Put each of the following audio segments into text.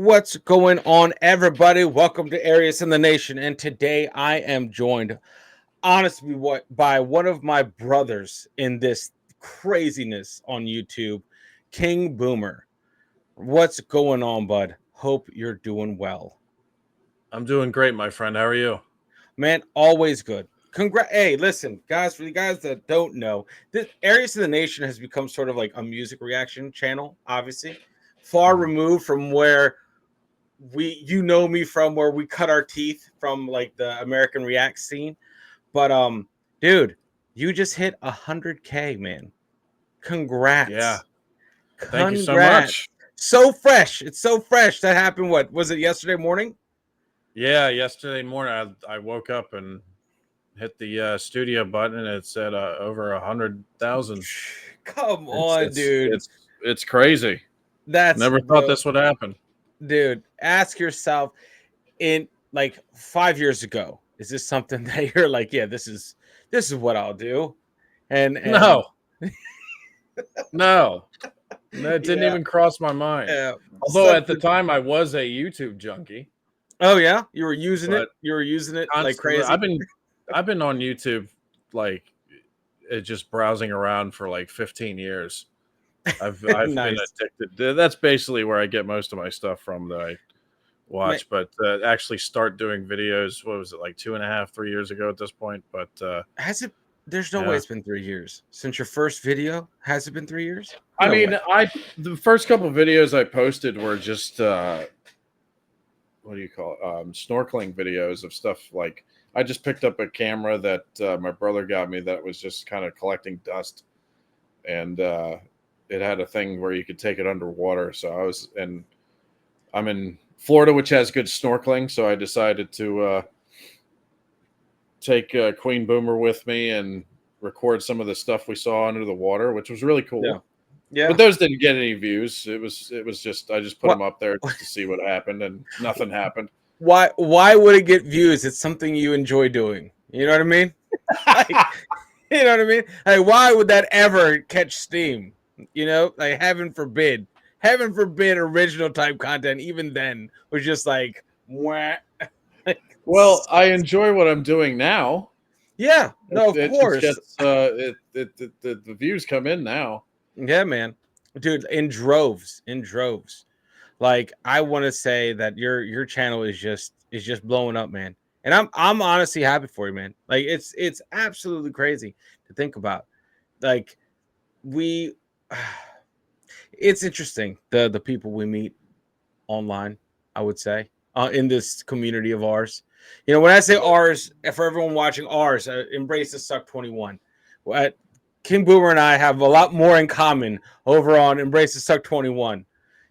What's going on, everybody? Welcome to Arias in the Nation. And today I am joined, honestly, by one of my brothers in this craziness on YouTube, King Boomer. What's going on, bud? Hope you're doing well. I'm doing great, my friend. How are you? Man, always good. Hey, listen, guys, for the guys that don't know, this Arias in the Nation has become sort of like a music reaction channel, obviously. Far removed from where you know me from, where we cut our teeth from, like the American React scene. But dude, you just hit 100K, man. Yeah. Congrats. Thank you so Congrats. much. So fresh. It's so fresh. That happened, what was it, yesterday morning? Yeah, yesterday morning I woke up and hit the studio button and it said over 100,000. Come It's on, it's dude. it's it's crazy. That's Never thought bro, this would happen. dude. Ask yourself, in like 5 years ago, is this something that you're like, yeah, this is what I'll do? And No, no, that didn't yeah, even cross my mind. Although such at the time I was a YouTube junkie, Oh yeah, you were using it. but You were using it like constantly crazy. I've been on YouTube like just browsing around for like 15 years. I've been Nice, addicted. That's basically where I get most of my stuff from that I man. watch. But actually, start doing videos. What was it, like 2.5, 3 years ago at this point? But Has it? There's no way yeah, it's been 3 years since your first video. Has it been 3 years? I No mean, way. the first couple of videos I posted were just what do you call it? Snorkeling videos of stuff like I just picked up a camera that my brother got me that was just kind of collecting dust, and it had a thing where you could take it underwater. So I'm in Florida, which has good snorkeling, so I decided to take Queen Boomer with me and record some of the stuff we saw under the water, which was really Yeah, cool. yeah. But those didn't get any views. It was just I just put What? them up there just to see what happened, and nothing happened. Why? Why would it get views? It's something you enjoy doing. You know what I mean? Like, you know what I mean? Like, why would that ever catch steam? You know, like heaven forbid, original type content. Even then, was just like, wah. Like, Well, I enjoy what I'm doing now. yeah, no, of It course. gets the views come in now. Yeah, man. Dude, in droves, in droves. Like, I want to say that your channel is just blowing up, man. And I'm honestly happy for you, man. Like, it's absolutely crazy to think about. Like, we it's interesting the people we meet online, I would say, in this community of ours. You know, when I say ours, for everyone watching ours, embrace the suck 21. King Boomer and I have a lot more in common over on Embrace the Suck 21.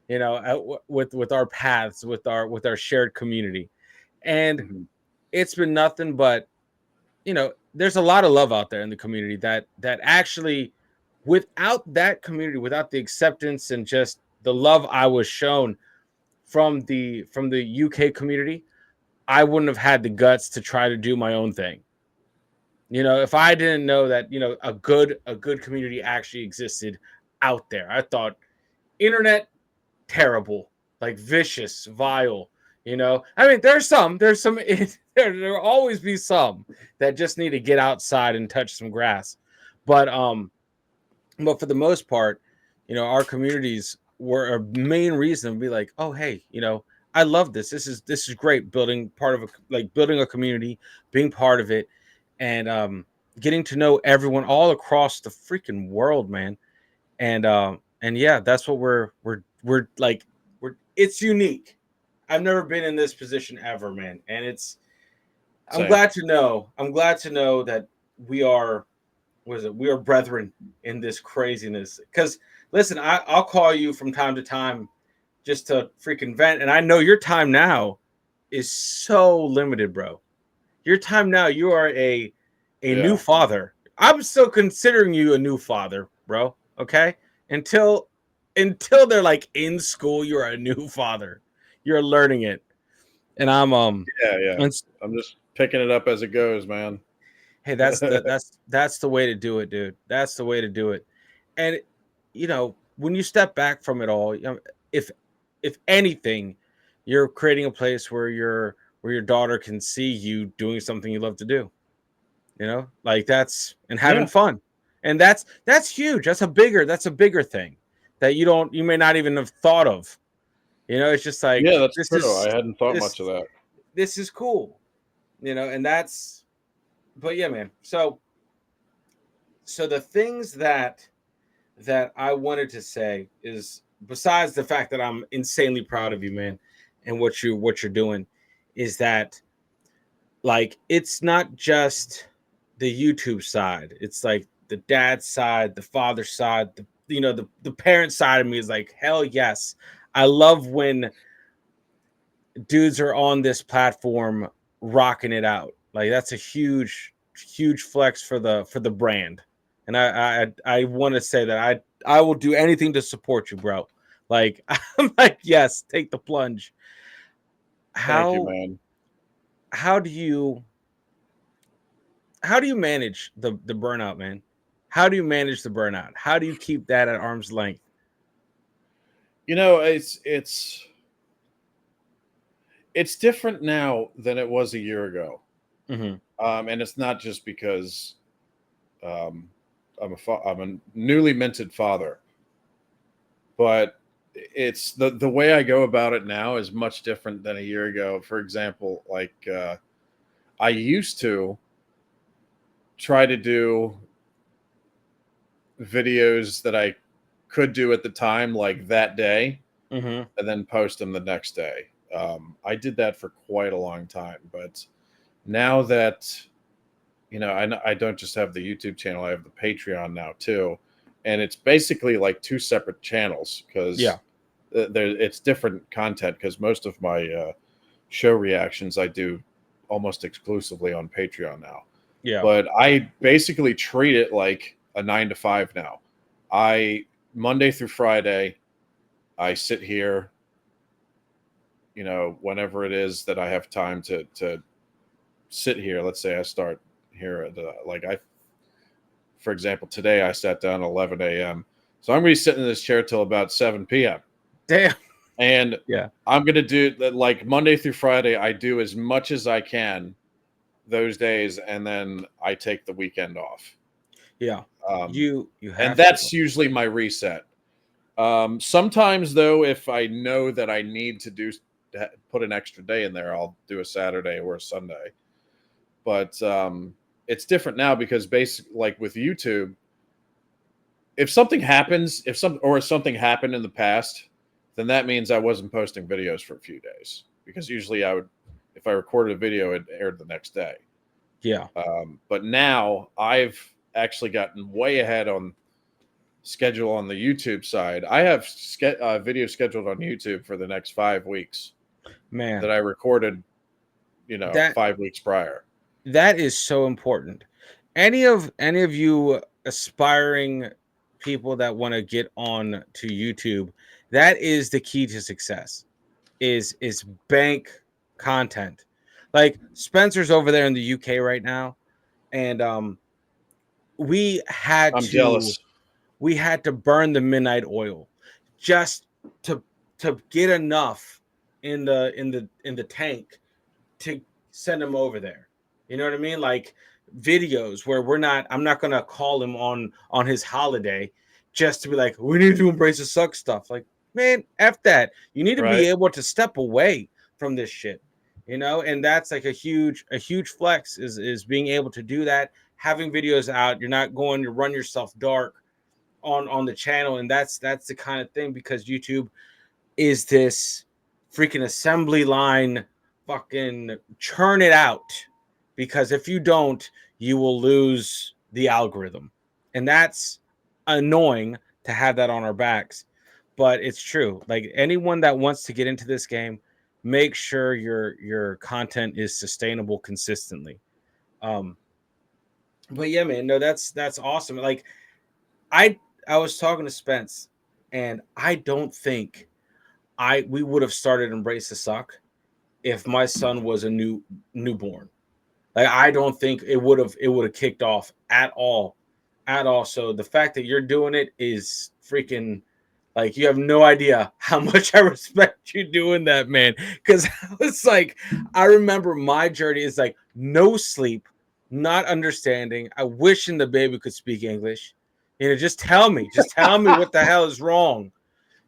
You know, with our paths, with our shared community, and Mhm. it's been nothing but, there's a lot of love out there in the community that actually, without that community, without the acceptance and just the love I was shown from the UK community, I wouldn't have had the guts to try to do my own thing. You know, if I didn't know that, a good community actually existed out there. I thought internet terrible, like vicious, vile. I mean, there's some there'll always be some that just need to get outside and touch some grass. But um but for the most part, our communities were a main reason to be like, oh hey, I love this. This is great, building part of building a community, being part of it, and getting to know everyone all across the freaking world, man. And yeah, that's what we're like. It's unique. I've never been in this position ever, man. And I'm Same. glad to know. I'm glad to know that we are, what is it? We are brethren in this craziness. Because listen, I'll call you from time to time just to freaking vent. And I know your time now is so limited, bro. Your time now, you are a new Yeah. father. I'm still considering you a new father, bro. Okay? Until until they're like in school, you're a new father. You're learning it. And Yeah. Yeah. and I'm just picking it up as it goes, man. hey, that's the way to do it, dude. That's the way to do it. And when you step back from it all, if anything, You're creating a place where your daughter can see you doing something you love to do. You know, like that's and having Yeah, fun, and that's huge. That's a bigger thing that you may not even have thought of. You know, it's just like yeah, that's true. I hadn't thought this much of that. this is cool. You know, and that's but yeah, man. So the things that I wanted to say is besides the fact that I'm insanely proud of you, man, and what you're doing, is that like it's not just the YouTube side. It's like the dad side, the father side, the parent side of me is like, hell yes. I love when dudes are on this platform rocking it out. Like that's a huge flex for the brand. And I want to say that I will do anything to support you, bro. Like I'm like, yes, take the plunge. Thank you, How man. how do you how do you manage the burnout, man? How do you manage the burnout? How do you keep that at arm's length? It's different now than it was a year ago, Hmm. and it's not just because um, I'm a newly minted father, but it's the way I go about it now is much different than a year ago. For example, like I used to try to do videos that I could do at the time, like that day, Hmm. and then post them the next day. I did that for quite a long time, but now that I don't just have the YouTube channel, I have the Patreon now too, and it's basically like two separate channels because Yeah, it's different content. Because most of my show reactions I do almost exclusively on Patreon now, yeah. but I basically treat it like a 9 to 5 now. I Monday through Friday, I sit here, whenever it is that I have time to sit here. Let's say I start here at for example, today I sat down at 11 a.m. So I'm going to be sitting in this chair till about 7 p.m. Damn. And Yeah, I'm going to do that like Monday through Friday. I do as much as I can those days, and then I take the weekend off. yeah. Um, You and have to. that's usually my reset. Sometimes, though, if I know that I need to put an extra day in there, I'll do a Saturday or a Sunday. But it's different now because basically, like with YouTube, if something happens, if something happened in the past, then that means I wasn't posting videos for a few days because usually I would, if I recorded a video, it aired the next day. Yeah, But now I've actually gotten way ahead on schedule on the YouTube side. I have video scheduled on YouTube for the next 5 weeks that man. I recorded, That 5 weeks prior. that is so important. Any of you aspiring people that want to get on to YouTube, that is the key to success. Is bank content. Like Spencer's over there in the UK right now, and we had I'm to jealous. we had to burn the midnight oil just to get enough in the tank to send him over there. You know what I mean? Like videos where I'm not gonna call him on his holiday just to be like, we need to embrace the suck stuff. Like, man, F that. You need to be Right. able to step away from this shit. You know, and that's like a huge flex is being able to do that, having videos out. You're not going to run yourself dark on the channel, and that's the kind of thing because YouTube is this freaking assembly line, fucking churn it out, because if you don't, you will lose the algorithm, and that's annoying to have that on our backs, but it's true. Like anyone that wants to get into this game, make sure your content is sustainable consistently. um but yeah, man, no, that's awesome. Like i I was talking to Spence, and I don't think I we would have started Embrace the Suck if my son was a newborn. Like I don't think it would have kicked off at all. At all. So the fact that you're doing it is freaking Like, you have no idea how much I respect you doing that, man. Because it's like, I remember my journey is like no sleep, not understanding. I wishing the baby could speak English. Just tell me what the hell is wrong.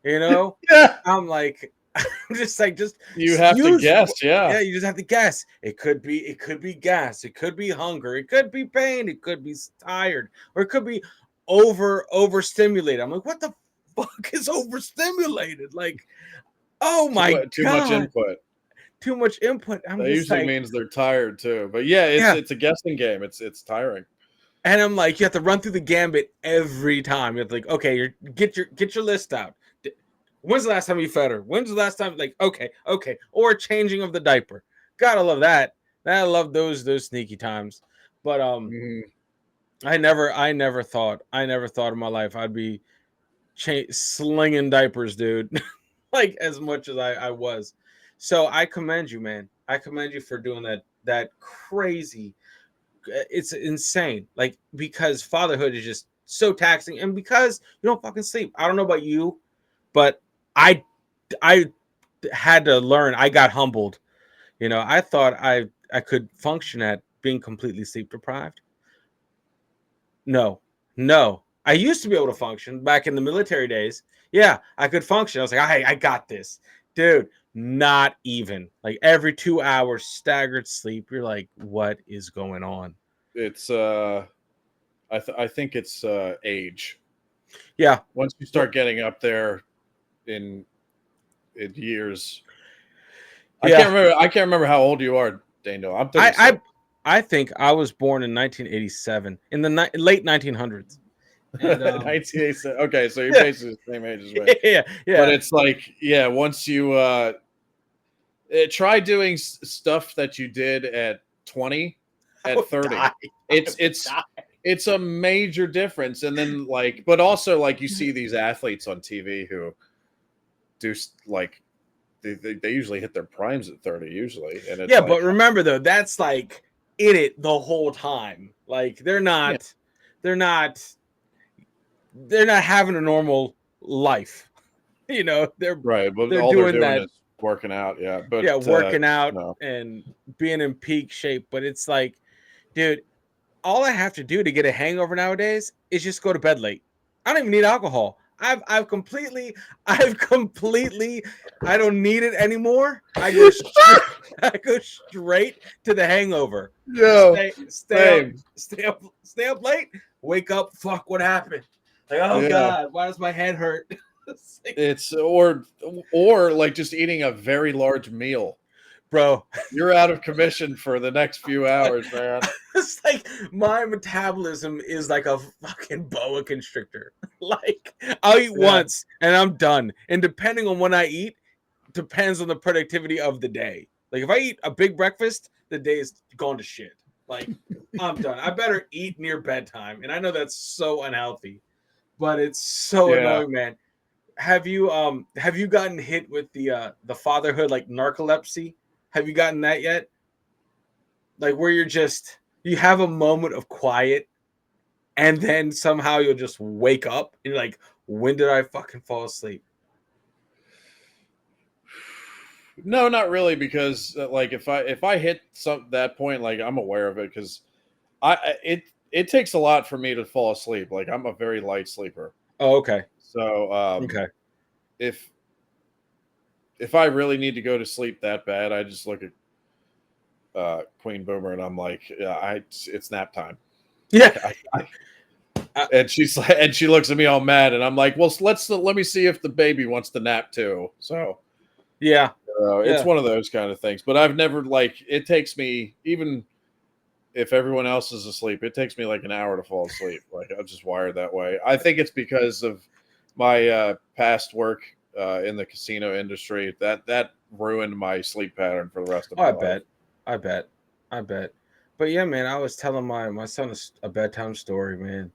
You know, Yeah. I'm like, I'm just like, just You have to use, guess, yeah. yeah, you just have to guess. It could be gas, it could be hunger, it could be pain, it could be tired, or it could be overstimulated. I'm like, what the fuck is overstimulated? Like, oh my Too much god, input. too much input. I'm That just usually like, means they're tired too. But yeah, yeah. it's a guessing game. It's tiring. And I'm like, you have to run through the gambit every time. You have to like, okay, get your list out. When's the last time you fed her? When's the last time? Like, okay, or changing of the diaper. Gotta love that. I love those sneaky times. But Mhm. I never thought in my life I'd be slinging diapers, dude. Like as much as I was. So I commend you, man. I commend you for doing that crazy. It's insane. Like, because fatherhood is just so taxing, and because you don't fucking sleep. I don't know about you, but I I had to learn. I got humbled. You know, I thought I could function at being completely sleep deprived. No, no. I used to be able to function back in the military days. Yeah, I could function. I was like, I got this, dude. Not even like every 2 hours staggered sleep. You're like, what is going on? It's I think it's age. Yeah. Once you Well, start getting up there in years, yeah. I can't remember how old you are, Daniel. I'm I 36. I think I was born in 1987 in the late 1900s, and 1987. Okay, so you're yeah, basically the same age as me. yeah, But yeah. it's like, yeah, once you try doing stuff that you did at 20 I at would 30. die. I It's would it's die. it's a major difference. And then like, but also like you see these athletes on TV who do like they usually hit their primes at 30 usually, and it's Yeah, but like, remember though, that's like in it the whole time. Like yeah, they're not, they're not having a normal life. You know, right, but they're all they're doing doing that. is working out, yeah, but Yeah, working out no. and being in peak shape. But it's like, dude, all I have to do to get a hangover nowadays is just go to bed late. I don't even need alcohol. I've completely I don't need it anymore. I go straight to the hangover. Yo, same. Stay up late, wake up, fuck what happened? Like, oh Yeah. god, why does my head hurt? It's like, It's or like just eating a very large meal. bro, You're out of commission for the next few hours, man. it's like my metabolism is like a fucking boa constrictor. Like, I'll eat Yeah. once and I'm done. And depending on when I eat, depends on the productivity of the day. Like, if I eat a big breakfast, the day is gone to shit. Like, I'm done. I better eat near bedtime. And I know that's so unhealthy, but it's so Yeah. annoying, man. Have you gotten hit with the fatherhood like narcolepsy? Have you gotten that yet? Like, where you have a moment of quiet and then somehow you'll just wake up and you're like, when did I fucking fall asleep? No, not really, because like if I hit some that point, like I'm aware of it, because it takes a lot for me to fall asleep. Like I'm a very light sleeper. Oh, okay. So Okay. if I really need to go to sleep that bad, I just look at Queen Boomer and I'm like, yeah, it's nap time. Yeah. I, And she's like, and she looks at me all mad, and I'm like, well, let me see if the baby wants to nap too. So yeah. it's Yeah. one of those kind of things. But I've never like it takes me, even if everyone else is asleep, it takes me like an hour to fall asleep. Like I'm just wired that way. I think it's because of my past work in the casino industry that ruined my sleep pattern for the rest of Oh, my I life. bet. I bet. I bet. But yeah, man, I was telling my son a bedtime story, man.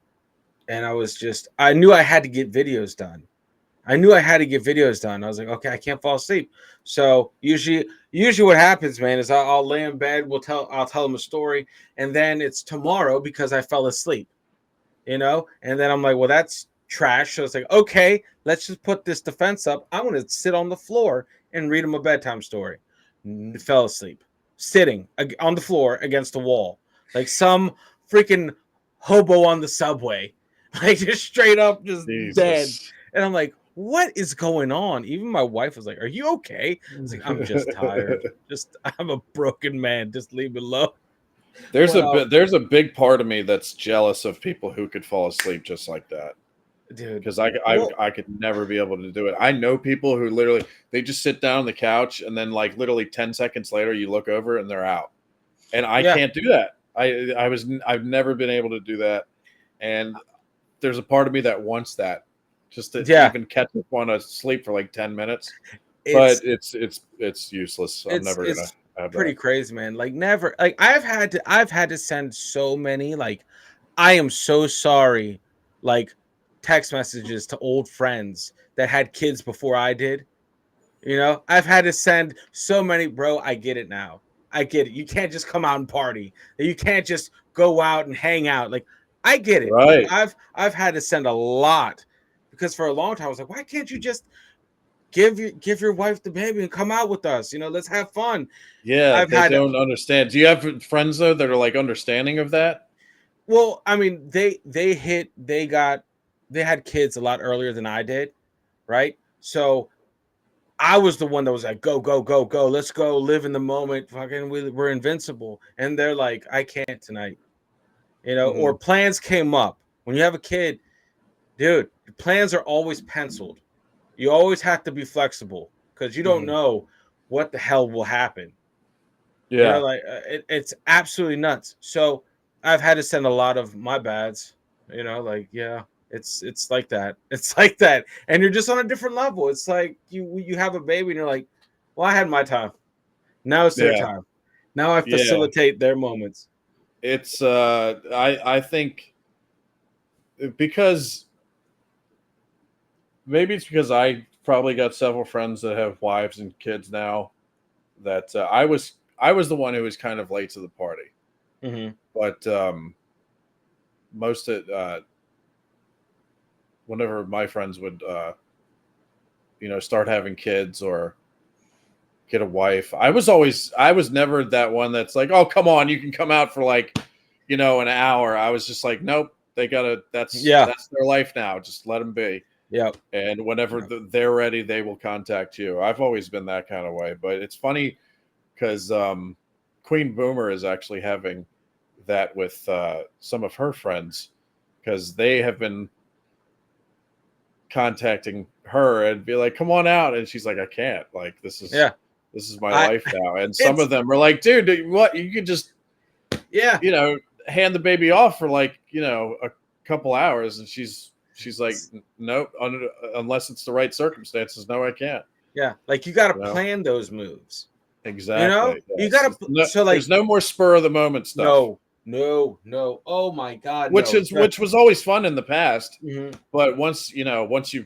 And I knew I had to get videos done. I knew I had to get videos done. I was like, okay, I can't fall asleep. So usually what happens, man, is I'll lay in bed. I'll tell him a story, and then it's tomorrow because I fell asleep. You know, and then I'm like, well, that's trash. So it's like, okay, let's just put this defense up. I'm going to sit on the floor and read him a bedtime story. Fell asleep, sitting on the floor against the wall, like some freaking hobo on the subway, like just straight up, just dead. Jesus. And I'm like, what is going on? Even my wife was like, "Are you okay?" I was like, "I'm just tired. Just I'm a broken man. Just leave me alone." There's But there's a big part of me that's jealous of people who could fall asleep just like that. dude, Because well, I could never be able to do it. I know people who literally they just sit down on the couch and then like literally 10 seconds later you look over and they're out. And I yeah, can't do that. I've never been able to do that. And there's a part of me that wants that just to yeah. even catch up on a sleep for like 10 minutes. But It's it's useless. I'm it's never gonna it's have that. pretty crazy, man. Like never, like I've had to send so many, like, I am so sorry, like, text messages to old friends that had kids before I did. I've had to send so many, bro. I get it now. I get it. You can't just come out and party. You can't just go out and hang out. Like, I get it. Like, Right. I've had to send a lot because for a long time I was like, why can't you just give your wife the baby and come out with us? Let's have fun. Yeah, I've they had don't understand. Do you have friends though that are like understanding of that? Well, I mean, they had kids a lot earlier than I did, right? So I was the one that was like, go, go, go, go, let's go live in the moment. Fucking, we're invincible. And they're like, I can't tonight, Hmm. or plans came up. When you have a kid, dude, plans are always penciled. You always have to be flexible because you don't Hmm. know what the hell will happen. Yeah. Like, it's absolutely nuts. So I've had to send a lot of my bads. Like, yeah, it's like that. It's like that, and you're just on a different level. It's like you have a baby, and you're like, well, I had my time. Now it's their Yeah. time. Now I Yeah. facilitate their moments. It's I think because maybe it's because I probably got several friends that have wives and kids now that I was the one who was kind of late to the party. Hmm. But most of whenever my friends would start having kids or get a wife, I was never that one that's like, oh come on, you can come out for like an hour. I was just like, nope, they gotta Yeah. that's their life now. Just let them be. Yep. And whenever Yep. they're ready, they will contact you. I've always been that kind of way. But it's funny because Queen Boomer is actually having that with some of her friends because they have been contacting her and be like, "Come on out," and she's like, "I can't. Like Yeah. this is my I. life now." And some It's of them are like, "Dude, what? You could just yeah. you know hand the baby off for like a couple hours," and she's like, "Nope, unless it's the right circumstances. No, I can't." Yeah. Like, you got to You know. plan those moves. Exactly. You Yes. got to. So, There's like, no more spur of the moment stuff, no, no, no. Oh my God, no. which was always fun in the past. Mhm. But once you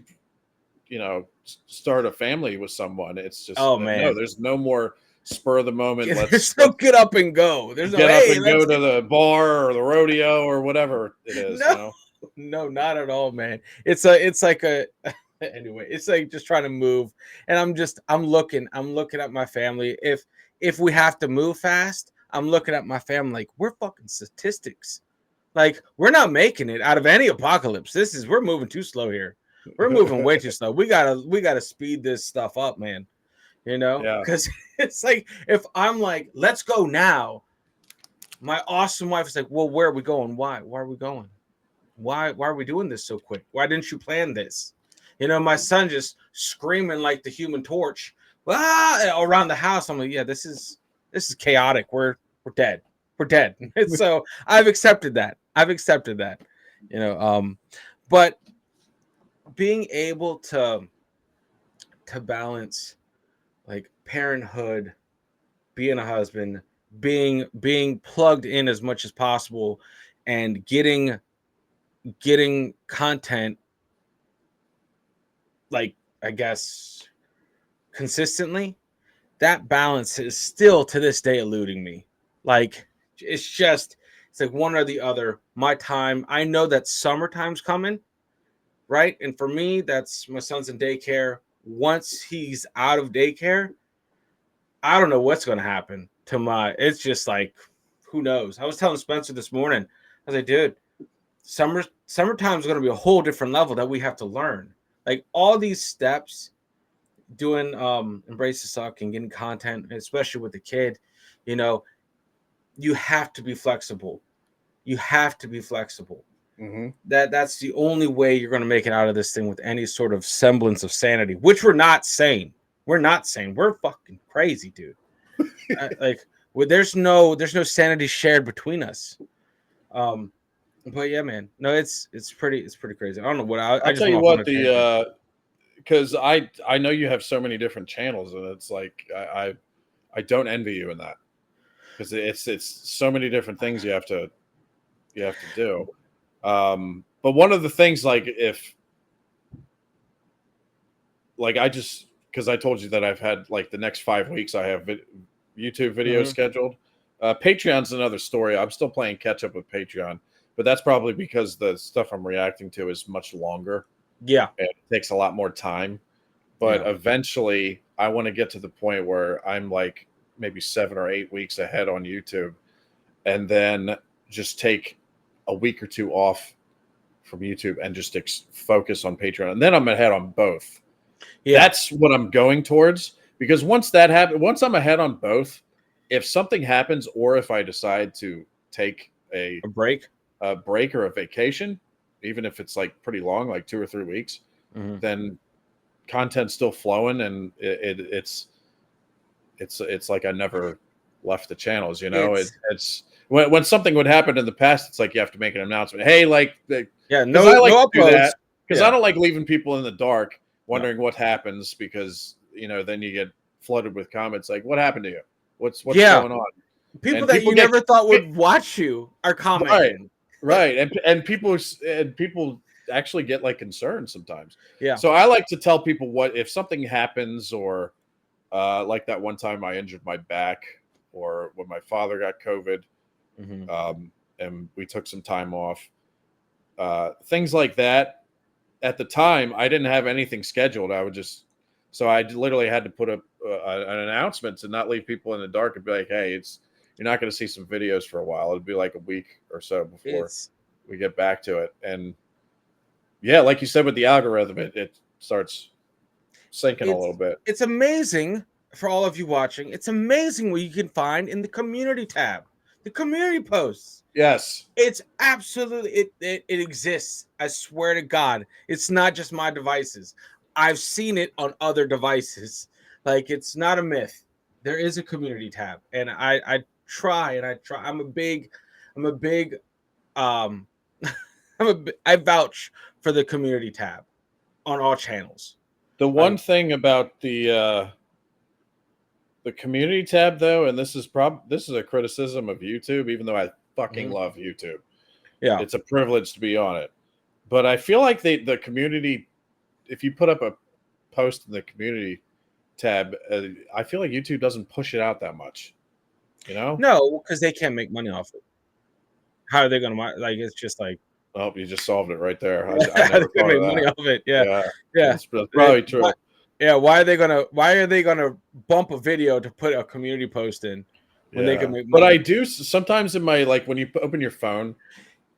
start a family with someone, it's just Oh no. man. There's no more spur of the moment. There's no Let's get up and go. There's no, get up hey, and go let's to get. the bar or the rodeo or whatever it is. No, no, not at all, man. It's like a anyway, it's like just trying to move. And I'm looking at my family. If we have to move fast, I'm looking at my family like, we're fucking statistics. Like, we're not making it out of any apocalypse. We're moving too slow here. We're moving way too slow. We gotta speed this stuff up, man. Yeah. Because it's like, if I'm like, let's go now, my awesome wife is like, well, where are we going? Why are we going? Why are we doing this so quick? Why didn't you plan this? My son just screaming like the Human Torch, around the house. I'm like, yeah, this is chaotic. We're dead. We're dead. And so I've accepted that. But being able to balance, like, parenthood, being a husband, being plugged in as much as possible, and getting content, like, I guess, consistently. That balance is still to this day eluding me. Like, it's like one or the other. My time, I know that summertime's coming, right? And for me, that's my son's in daycare. Once he's out of daycare, I don't know what's going to happen to my. It's just like, who knows? I was telling Spencer this morning. I was like, dude, summertime is going to be a whole different level that we have to learn. Like all these steps, doing embrace the suck and getting content, especially with the kid. You know, you have to be flexible. You have to be flexible. Mm-hmm. That's the only way you're going to make it out of this thing with any sort of semblance of sanity, which we're not saying. We're not saying. We're fucking crazy, dude. Like, well, there's no sanity shared between us. Um, but yeah, man, no, it's pretty crazy. I don't know what I I'll just tell went you off on what, a tangent. because I know you have so many different channels, and it's like I don't envy you in that, because it's so many different things you have to do. But one of the things, like, if like I just, because I told you that I've had, like, the next 5 weeks I have YouTube videos Hmm. scheduled. Patreon's another story. I'm still playing catch up with Patreon, but that's probably because the stuff I'm reacting to is much longer Yeah, and it takes a lot more time. But yeah, eventually, I want to get to the point where I'm like maybe 7 or 8 weeks ahead on YouTube, and then just take a week or two off from YouTube and just focus on Patreon. And then I'm ahead on both. yeah. That's what I'm going towards, because once that happens, once I'm ahead on both, if something happens or if I decide to take A break. a break or a vacation, even if it's like pretty long, like 2 or 3 weeks, Hmm. then content's still flowing, and it's like I never left the channels. It's It's when something would happen in the past, it's like you have to make an announcement. Hey, like, yeah, because I like no to do uploads. that, because I Yeah, don't like leaving people in the dark no. wondering what happens, because then you get flooded with comments like, "What happened to you? What's Yeah, going on?" people And that people you get never thought would watch you are right, commenting. right, and people actually get like concerned sometimes. Yeah. So I like to tell people, what if something happens, or like that one time I injured my back, or when my father got COVID, Hmm. and we took some time off. Things like that. At the time, I didn't have anything scheduled. So I literally had to put up an announcement to not leave people in the dark, and be like, "Hey, you're not going to see some videos for a while. It'll be like a week or so before It's we get back to it." And yeah, like you said with the algorithm, it starts sinking a little it's bit. it's amazing for all of you watching. It's amazing what you can find in the community tab, the community posts. Yes. It's absolutely it exists. I swear to God, it's not just my devices. I've seen it on other devices. Like it's not a myth. There is a community tab, and I try and I try. I'm a big um I vouch for the community tab on all channels. The one Like, thing about the community tab, though, and this is a criticism of YouTube, even though I fucking mhm, love YouTube. yeah, It's a privilege to be on it. But I feel like the community, if you put up a post in the community tab, I feel like YouTube doesn't push it out that much. You know? no, because they can't make money off it. How are they gonna like? It's just like Oh, you just solved it right there. I how they never can thought make of money that. off it. Yeah, Yeah, yeah. that's They, probably why, true. yeah, why are they gonna bump a video to put a community post in when they can Yeah, make but I money? do sometimes in my, like, when you open your phone,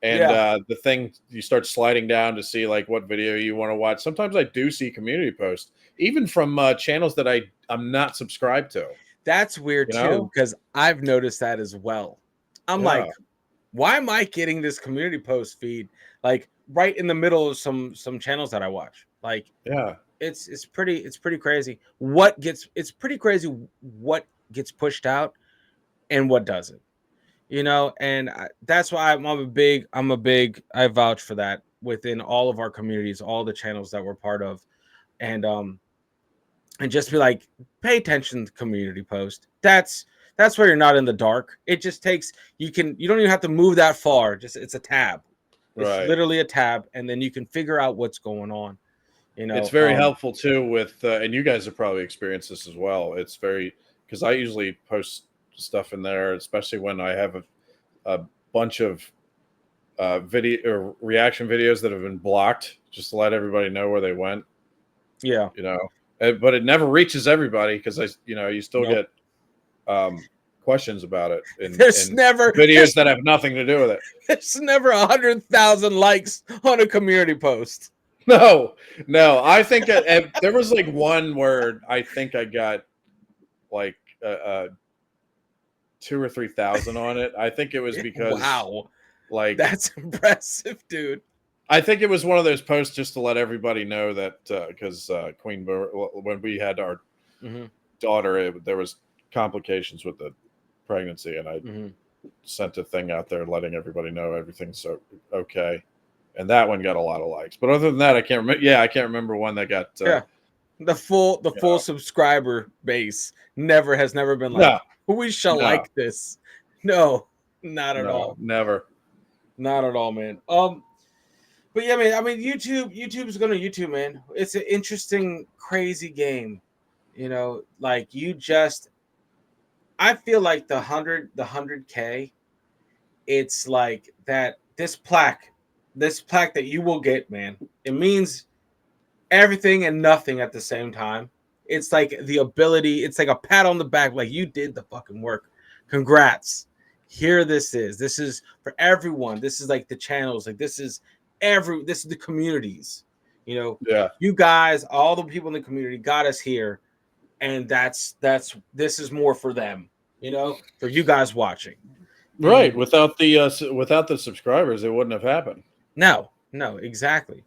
and Yeah, the thing, you start sliding down to see like what video you want to watch. Sometimes I do see community posts, even from channels that I'm not subscribed to. that's weird You too know? because I've noticed that as well. I'm Yeah, like, why am I getting this community post feed like right in the middle of some channels that I watch? Like, yeah. it's pretty crazy. It's pretty crazy what gets pushed out and what doesn't. And that's why I vouch for that within all of our communities, all the channels that we're part of, and just be like, pay attention to the community post. That's where you're not in the dark. It just takes you don't even have to move that far. Just it's a tab. It's Right. literally a tab, and then you can figure out what's going on. You It's know, very helpful too with, and you guys have probably experienced this as well. It's very, because I usually post stuff in there, especially when I have a bunch of video or reaction videos that have been blocked, just to let everybody know where they went. Yeah. But it never reaches everybody because you still Nope. get questions about it There's in never videos that have nothing to do with it. there's never 100,000 likes on a community post. No, I think there was like one where I think I got like 2 or 3,000 on it. I think it was because Wow, like that's impressive, dude. I think it was one of those posts just to let everybody know that because when we had our Mm-hmm. daughter, there was complications with the pregnancy, and I Mm-hmm. sent a thing out there letting everybody know everything's okay, and that one got a lot of likes. But other than that, I can't remember. Yeah, I can't remember one that got. Yeah, the full subscriber base has never been like, No, we shall no, like this. No, not at no, all. never. Not at all, man. But yeah, man. I mean, YouTube is gonna YouTube, man. It's an interesting, crazy game. Like I feel like the 100K. It's like that. This plaque that you will get, man. It means everything and nothing at the same time. It's like the ability. It's like a pat on the back, like you did the fucking work. Congrats. Here, this is. This is for everyone. This is like the channels. Like this is This is the communities. You know, Yeah, you guys, all the people in the community got us here, and this is more for them. For you guys watching. right. And Without the subscribers, it wouldn't have happened. no, exactly.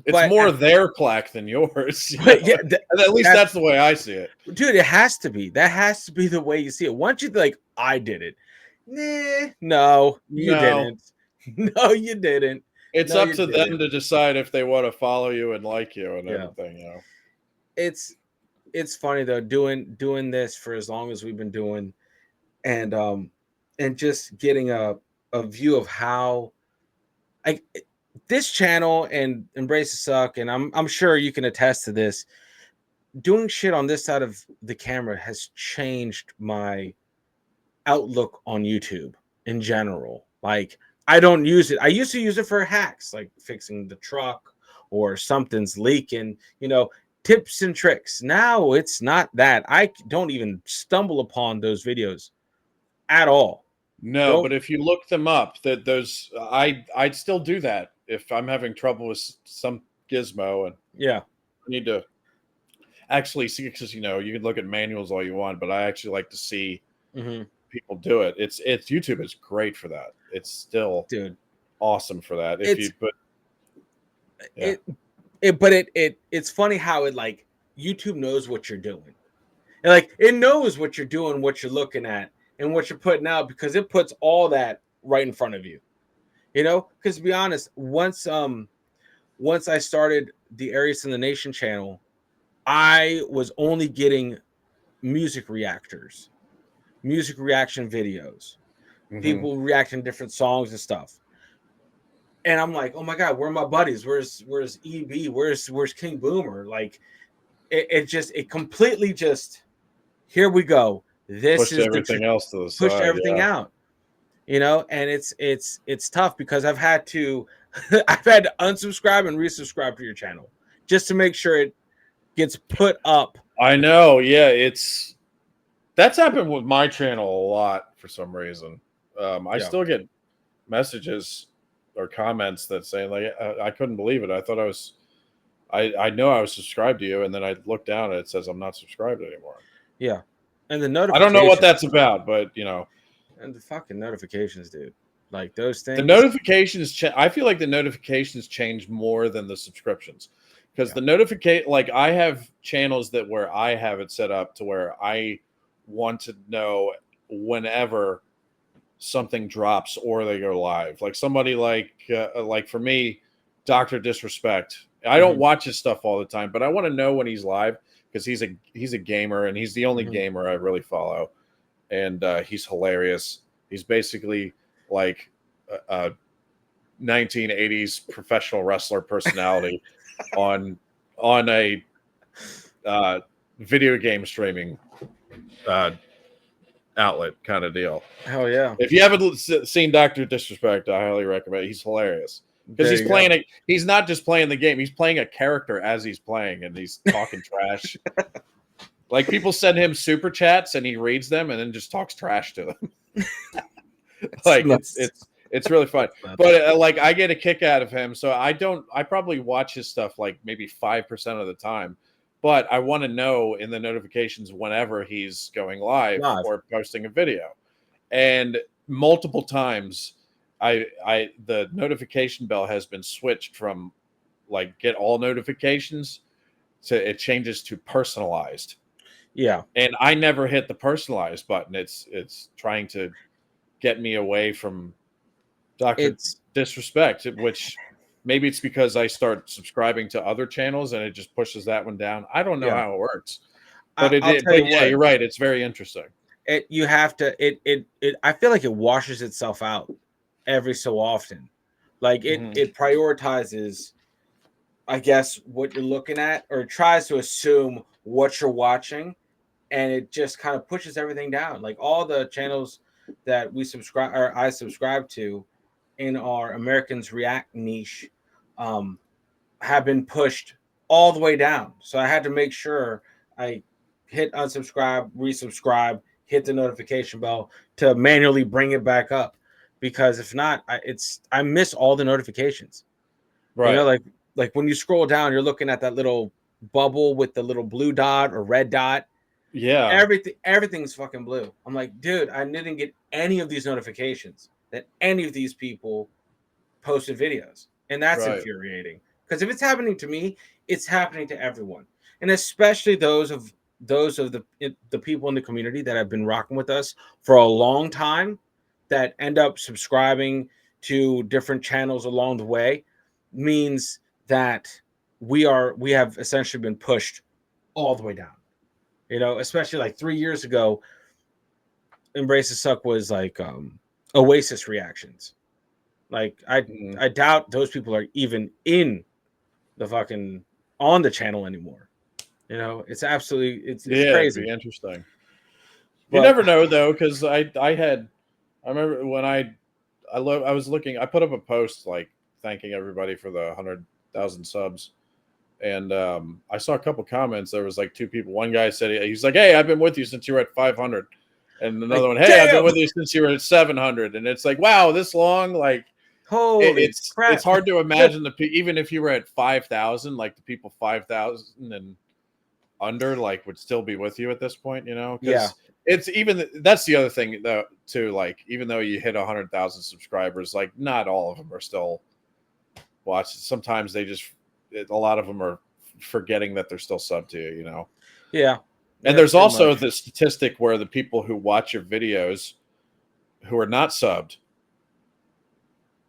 It's But more their plaque than yours. but yeah, At least that's the way I see it. dude, it has to be. That has to be the way you see it. Once you like, I did it. Nah, no, you No, didn't. No, you didn't. it's No, up you to them didn't. to decide if they want to follow you and like you and Yeah, everything. it's it's funny though doing this for as long as we've been doing, and just getting a view of how like this channel and Embrace the Suck, and I'm sure you can attest to this. Doing shit on this side of the camera has changed my outlook on YouTube in general. Like, I don't use it. I used to use it for hacks, like fixing the truck or something's leaking, tips and tricks. Now it's not that. I don't even stumble upon those videos at all. No, Don't, but if you look them up, that those I'd still do that if I'm having trouble with some gizmo and yeah. I need to actually see because you can look at manuals all you want, but I actually like to see Hmm. people do it. It's YouTube is great for that. It's still Dude, awesome for that. If it's you but yeah. it's funny how it like YouTube knows what you're doing. And like it knows what you're doing, what you're looking at, and what you're putting out because it puts all that right in front of you. Because to be honest, once I started the Arias in the Nation channel, I was only getting music reactors, music reaction videos, Hmm. people reacting to different songs and stuff. And I'm like, oh my god, where are my buddies? Where's EB? Where's King Boomer? Like it completely just here we go. This Pushed is everything else to the pushed side. everything Yeah. out. And it's tough because I've had to I've had to unsubscribe and resubscribe to your channel just to make sure it gets put up. I know. Yeah, that's happened with my channel a lot for some reason. I Yeah. still get messages or comments that say like I couldn't believe it. I thought I know I was subscribed to you, and then I look down and it says I'm not subscribed anymore. Yeah. And the I don't know what notifications that's about, but and the fucking notifications, dude. Like those the things. notifications. I feel like the notifications change more than the subscriptions because Yeah. the notificate like I have channels that where I have it set up to where I want to know whenever something drops or they go live. Like somebody like for me, Doctor Disrespect. I don't Hmm. watch his stuff all the time, but I want to know when he's live because he's a gamer and he's the only Hmm. gamer I really follow, and he's hilarious. He's basically like a 1980s professional wrestler personality on a uh, video game streaming uh, outlet kind of deal. Hell yeah. If you haven't seen Doctor Disrespect, I highly recommend it. He's hilarious because There he's you go. playing it. He's not just playing the game; he's playing a character as he's playing, and he's talking trash. Like people send him super chats, and he reads them, and then just talks trash to them. It's Like nuts. it's really fun. It's nuts. But like I get a kick out of him, so I don't. I probably watch his stuff like maybe 5% of the time. But I want to know in the notifications whenever he's going live Live. or posting a video. And multiple times I the notification bell has been switched from like get all notifications to it changes to personalized. Yeah. And I never hit the personalized button. It's trying to get me away from Dr. It's Disrespect, which maybe it's because I start subscribing to other channels and it just pushes that one down. I don't know yeah. how it works. But it I'll did, tell but you yeah, what. you're right. It's very interesting. You have to it I feel like it washes itself out every so often. Like Mhm. it prioritizes, I guess, what you're looking at, or tries to assume what you're watching, and it just kind of pushes everything down. Like all the channels that we subscribe or I subscribe to in our Americans React niche um have been pushed all the way down. So I had to make sure I hit unsubscribe, resubscribe, hit the notification bell to manually bring it back up. Because if not, I miss all the notifications. You know, Right. like when you scroll down, you're looking at that little bubble with the little blue dot or red dot. Yeah. Everything's fucking blue. I'm like, dude, I didn't get any of these notifications that any of these people posted videos, and that's Right. infuriating. Because if it's happening to me, it's happening to everyone, and especially those of the people in the community that have been rocking with us for a long time, that end up subscribing to different channels along the way, means that we have essentially been pushed all the way down. You know, especially like 3 years ago, Embrace the Suck was like Oasis reactions. Like Mhm. I doubt those people are even in the fucking on the channel anymore. You know, it's absolutely it's Yeah, it'd crazy. be interesting. You But never know though, because I remember when I was looking, I put up a post like thanking everybody for the 100,000 subs, and I saw a couple comments. There was like two people. One guy said he's like, "Hey, I've been with you since you were at 500," and like, another one, "Hey, I've been damn, with you since you were at 700," and it's like, wow, this long, like. holy It's crap. hard to imagine even if you were at 5,000, like the people 5,000 and under like would still be with you at this point, Yeah. because it's even that's the other thing though too. Like even though you hit 100,000 subscribers, like not all of them are still watching. Sometimes a lot of them are forgetting that they're still sub to you. Yeah. And Yeah, there's pretty also much. the statistic where the people who watch your videos who are not subbed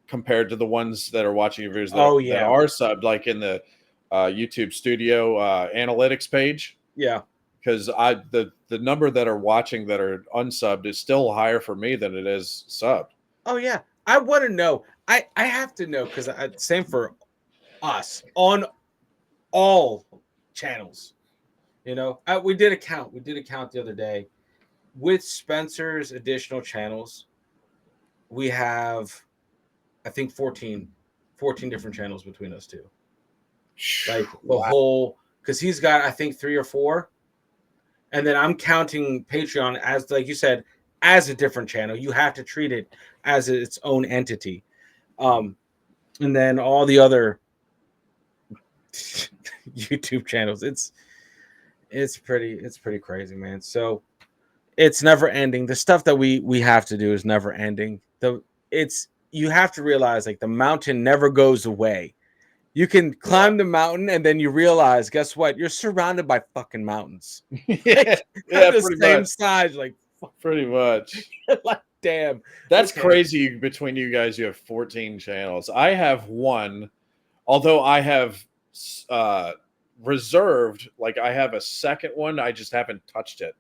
compared to the ones that are watching your videos Oh that yeah. are subbed, like in the YouTube Studio analytics page, Yeah. because the number that are watching that are unsubbed is still higher for me than it is subbed. Oh yeah. I want to know. I have to know, because same for us on all channels. You know, we did a count. We did a count the other day with Spencer's additional channels. We have, I think, 14 different channels between us two. Like the Wow. whole, because he's got, I think, 3 or 4. And then I'm counting Patreon as, like you said, as a different channel. You have to treat it as its own entity. Um, and then all the other YouTube channels. It's pretty crazy, man. So it's never ending. The stuff that we have to do is never ending. It's you have to realize, like, the mountain never goes away. You can Yeah. climb the mountain, and then you realize, guess what? You're surrounded by fucking mountains. Yeah. Like, Yeah. the Pretty same much. size. Like, Pretty much. like, damn. That's Okay. crazy. Between you guys, you have 14 channels. I have one, although I have uh, reserved. Like I have a second one. I just haven't touched it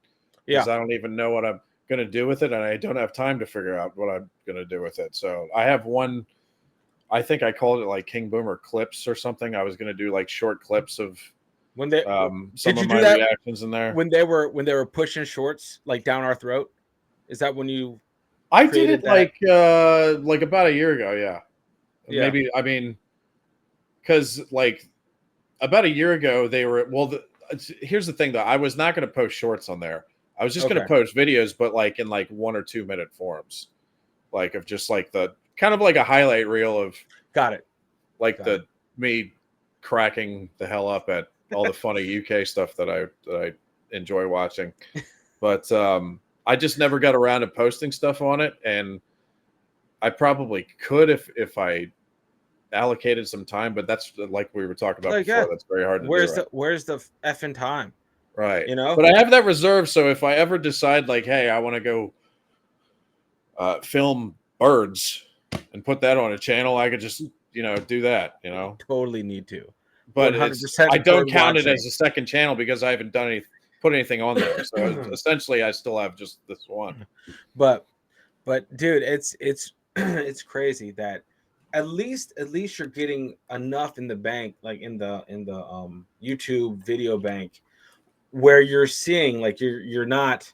because Yeah. I don't even know what I'm going to do with it, and I don't have time to figure out what I'm going to do with it. So I have one. I think I called it like King Boomer clips or something. I was going to do like short clips of When they some did of you my do that reactions in there. when they were pushing shorts like down our throat? Is that when you I did created it that? like about a year ago. Yeah, Yeah. maybe. I mean, because like about a year ago they were here's the thing though, I was not going to post shorts on there. I was just going Okay. to post videos, but like in like 1 or 2 minute forms, like of just like the kind of like a highlight reel of Got it. like Got it. the me cracking the hell up at all the funny UK stuff that I enjoy watching. But I just never got around to posting stuff on it, and I probably could if I allocated some time, but that's like we were talking about Like, before. yeah. That's very hard to do, Where's the effing time? right? You know? But I have that reserved, so if I ever decide like, hey, I want to go film birds and put that on a channel, I could just do that, Totally need to. But it's 100% I don't bird count it watching. as a second channel because I haven't put anything on there. So essentially, I still have just this one. but dude, it's it's crazy that at least you're getting enough in the bank, like in the YouTube video bank, where you're seeing like you're not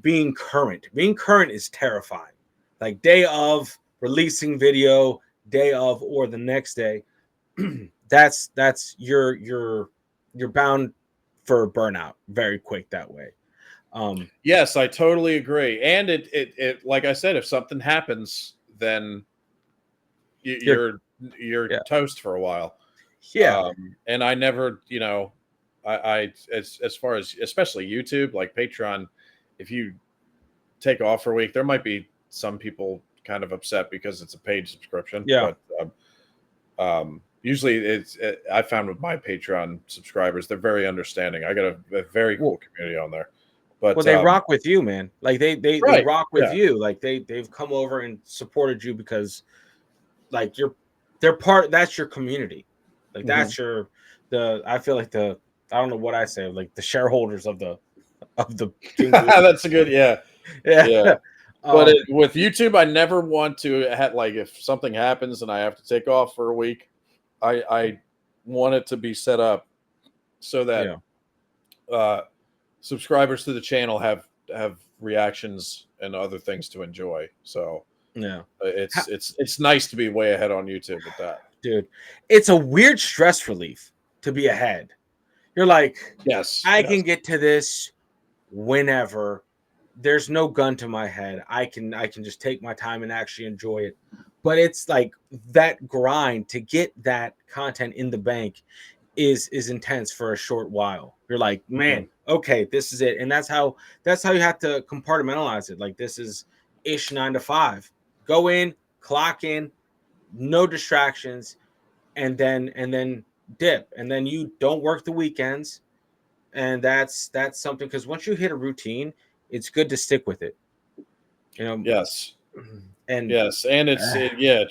being current. Being current is terrifying. Like day of releasing video, day of or the next day, that's you're bound for burnout very quick that way. Um Yes, I totally agree. And it like I said, if something happens, then you're you're yeah. toast for a while. Yeah. And I never, I as far as especially YouTube, like Patreon, if you take off for a week, there might be some people kind of upset because it's a paid subscription, Yeah. but usually I found with my Patreon subscribers, they're very understanding. I got a very cool Well, community on there. But they rock with you, man. Like they right, rock with yeah, you. Like they've come over and supported you because like they're part, that's your community. Like mhm. that's your the I feel like the I don't know what I say, like the shareholders of the King Boomer. That's a good, yeah, Yeah. yeah. But um with YouTube, I never want to have like if something happens and I have to take off for a week, I want it to be set up so that yeah. uh, subscribers to the channel have reactions and other things to enjoy. So Yeah. it's nice to be way ahead on YouTube with that. Dude, it's a weird stress relief to be ahead. You're like, Yes, I yes. can get to this whenever. There's no gun to my head. I can just take my time and actually enjoy it. But it's like that grind to get that content in the bank is intense for a short while. You're like, Mhm. man, okay, this is it. And that's how you have to compartmentalize it. Like this is ish 9 to 5. Go in, clock in, no distractions, and then dip. And then you don't work the weekends. And that's something because once you hit a routine, it's good to stick with it. You know, Yes, and yes, and yeah.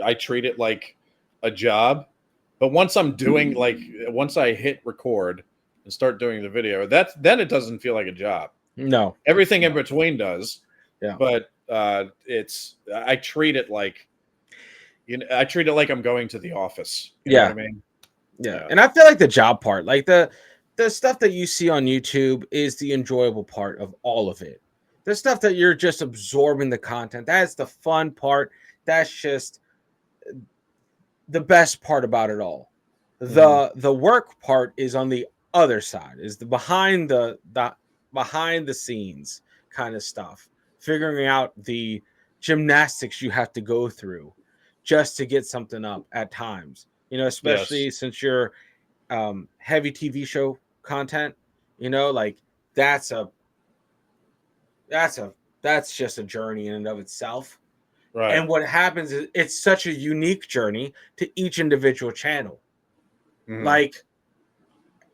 I treat it like a job. But once I hit record and start doing the video, then it doesn't feel like a job. no, Everything in no, between does, yeah, but it's I treat it like I treat it like I'm going to the office. You know what I yeah, mean? yeah. Yeah. And I feel like the job part, like the stuff that you see on YouTube, is the enjoyable part of all of it. The stuff that you're just absorbing the content, that's the fun part. That's just the best part about it all. Hmm. The work part is on the other side, is the behind the scenes kind of stuff, figuring out the gymnastics you have to go through just to get something up at times, Yes. especially since you're heavy TV show content, like that's a that's a that's just a journey in and of itself. Right. And what happens is it's such a unique journey to each individual channel. Hmm. Like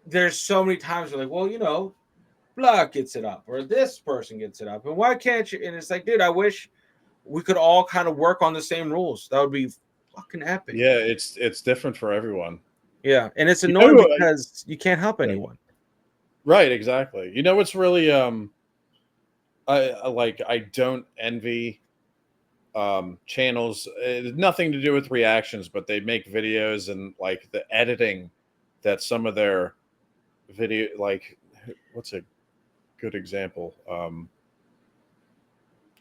there's so many times where like, well, blah gets it up or this person gets it up. And why can't you? And it's like, dude, I wish we could all kind of work on the same rules. That would be fucking epic. Yeah. It's different for everyone. Yeah. And it's You annoying know. because you can't help anyone. Right. Exactly. You know what's really I don't envy channels. Nothing to do with reactions, but they make videos and like the editing that some of their video like what's a good example?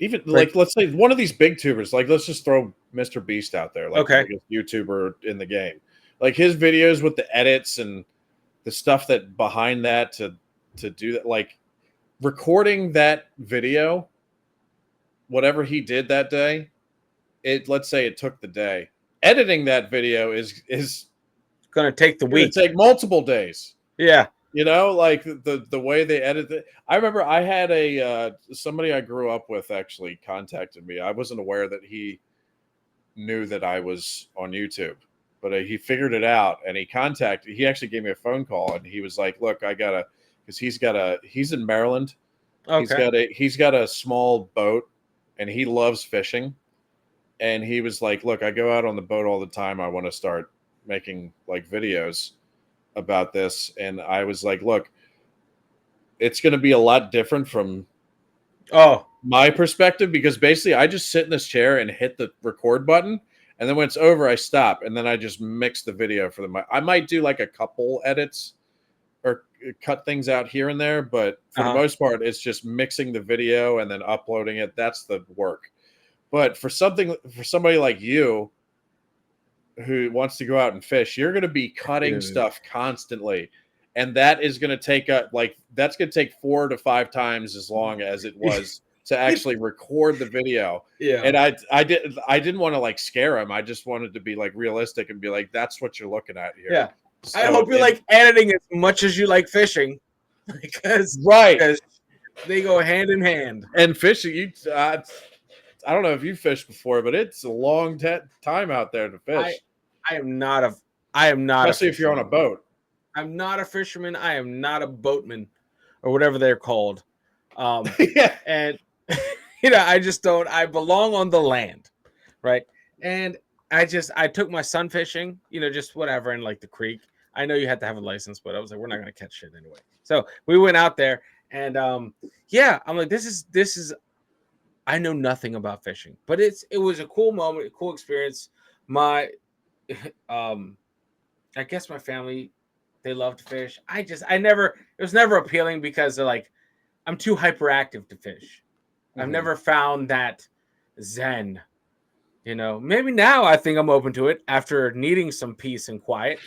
Even Like, like, let's say one of these big tubers, like let's just throw Mr. Beast out there, like the okay, biggest YouTuber in the game. Like his videos with the edits and the stuff that behind that to do that, like recording that video, whatever he did that day, let's say it took the day. Editing that video is gonna take the going to week. take multiple days. Yeah. You know, like the way they edit it. I remember I had a somebody I grew up with actually contacted me. I wasn't aware that he knew that I was on YouTube, but he figured it out and he actually gave me a phone call and he was like, "Look, I gotta," because he's in Maryland. Okay. He's got a small boat and he loves fishing. And he was like, "Look, I go out on the boat all the time. I want to start making like videos about this." And I was like, "Look, it's going to be a lot different from Oh, my perspective because basically I just sit in this chair and hit the record button, and then when it's over, I stop, and then I just mix the video for them. I might do like a couple edits or cut things out here and there, but for the uh-huh. most part, it's just mixing the video and then uploading it. That's the work. But for somebody like you who wants to go out and fish, you're going to be cutting Dude. stuff constantly. And that is going to take that's going to take 4 to 5 times as long as it was to actually record the video. Yeah. And I didn't want to like scare him. I just wanted to be like realistic and be like, that's what you're looking at here. Yeah. I So hope you like editing as much as you like fishing, because right. they go hand in hand. And fishing, I don't know if you fished before, but it's a long time out there to I fish, I am not a I am not a especially if you're on a fisherman. boat. I'm not a fisherman. I am not a boatman, or whatever they're called. Yeah. And I just don't. I belong on the land, right? And I took my son fishing, just whatever in like the creek. I know you had to have a license, but I was like, we're not gonna catch shit anyway. So we went out there, and yeah, I'm like, this is. I know nothing about fishing, but it was a cool moment, a cool experience. My um I guess my family, they love to fish. It was never appealing because they're like, I'm too hyperactive to fish. I've Mhm. never found that zen. Maybe now I think I'm open to it after needing some peace and quiet.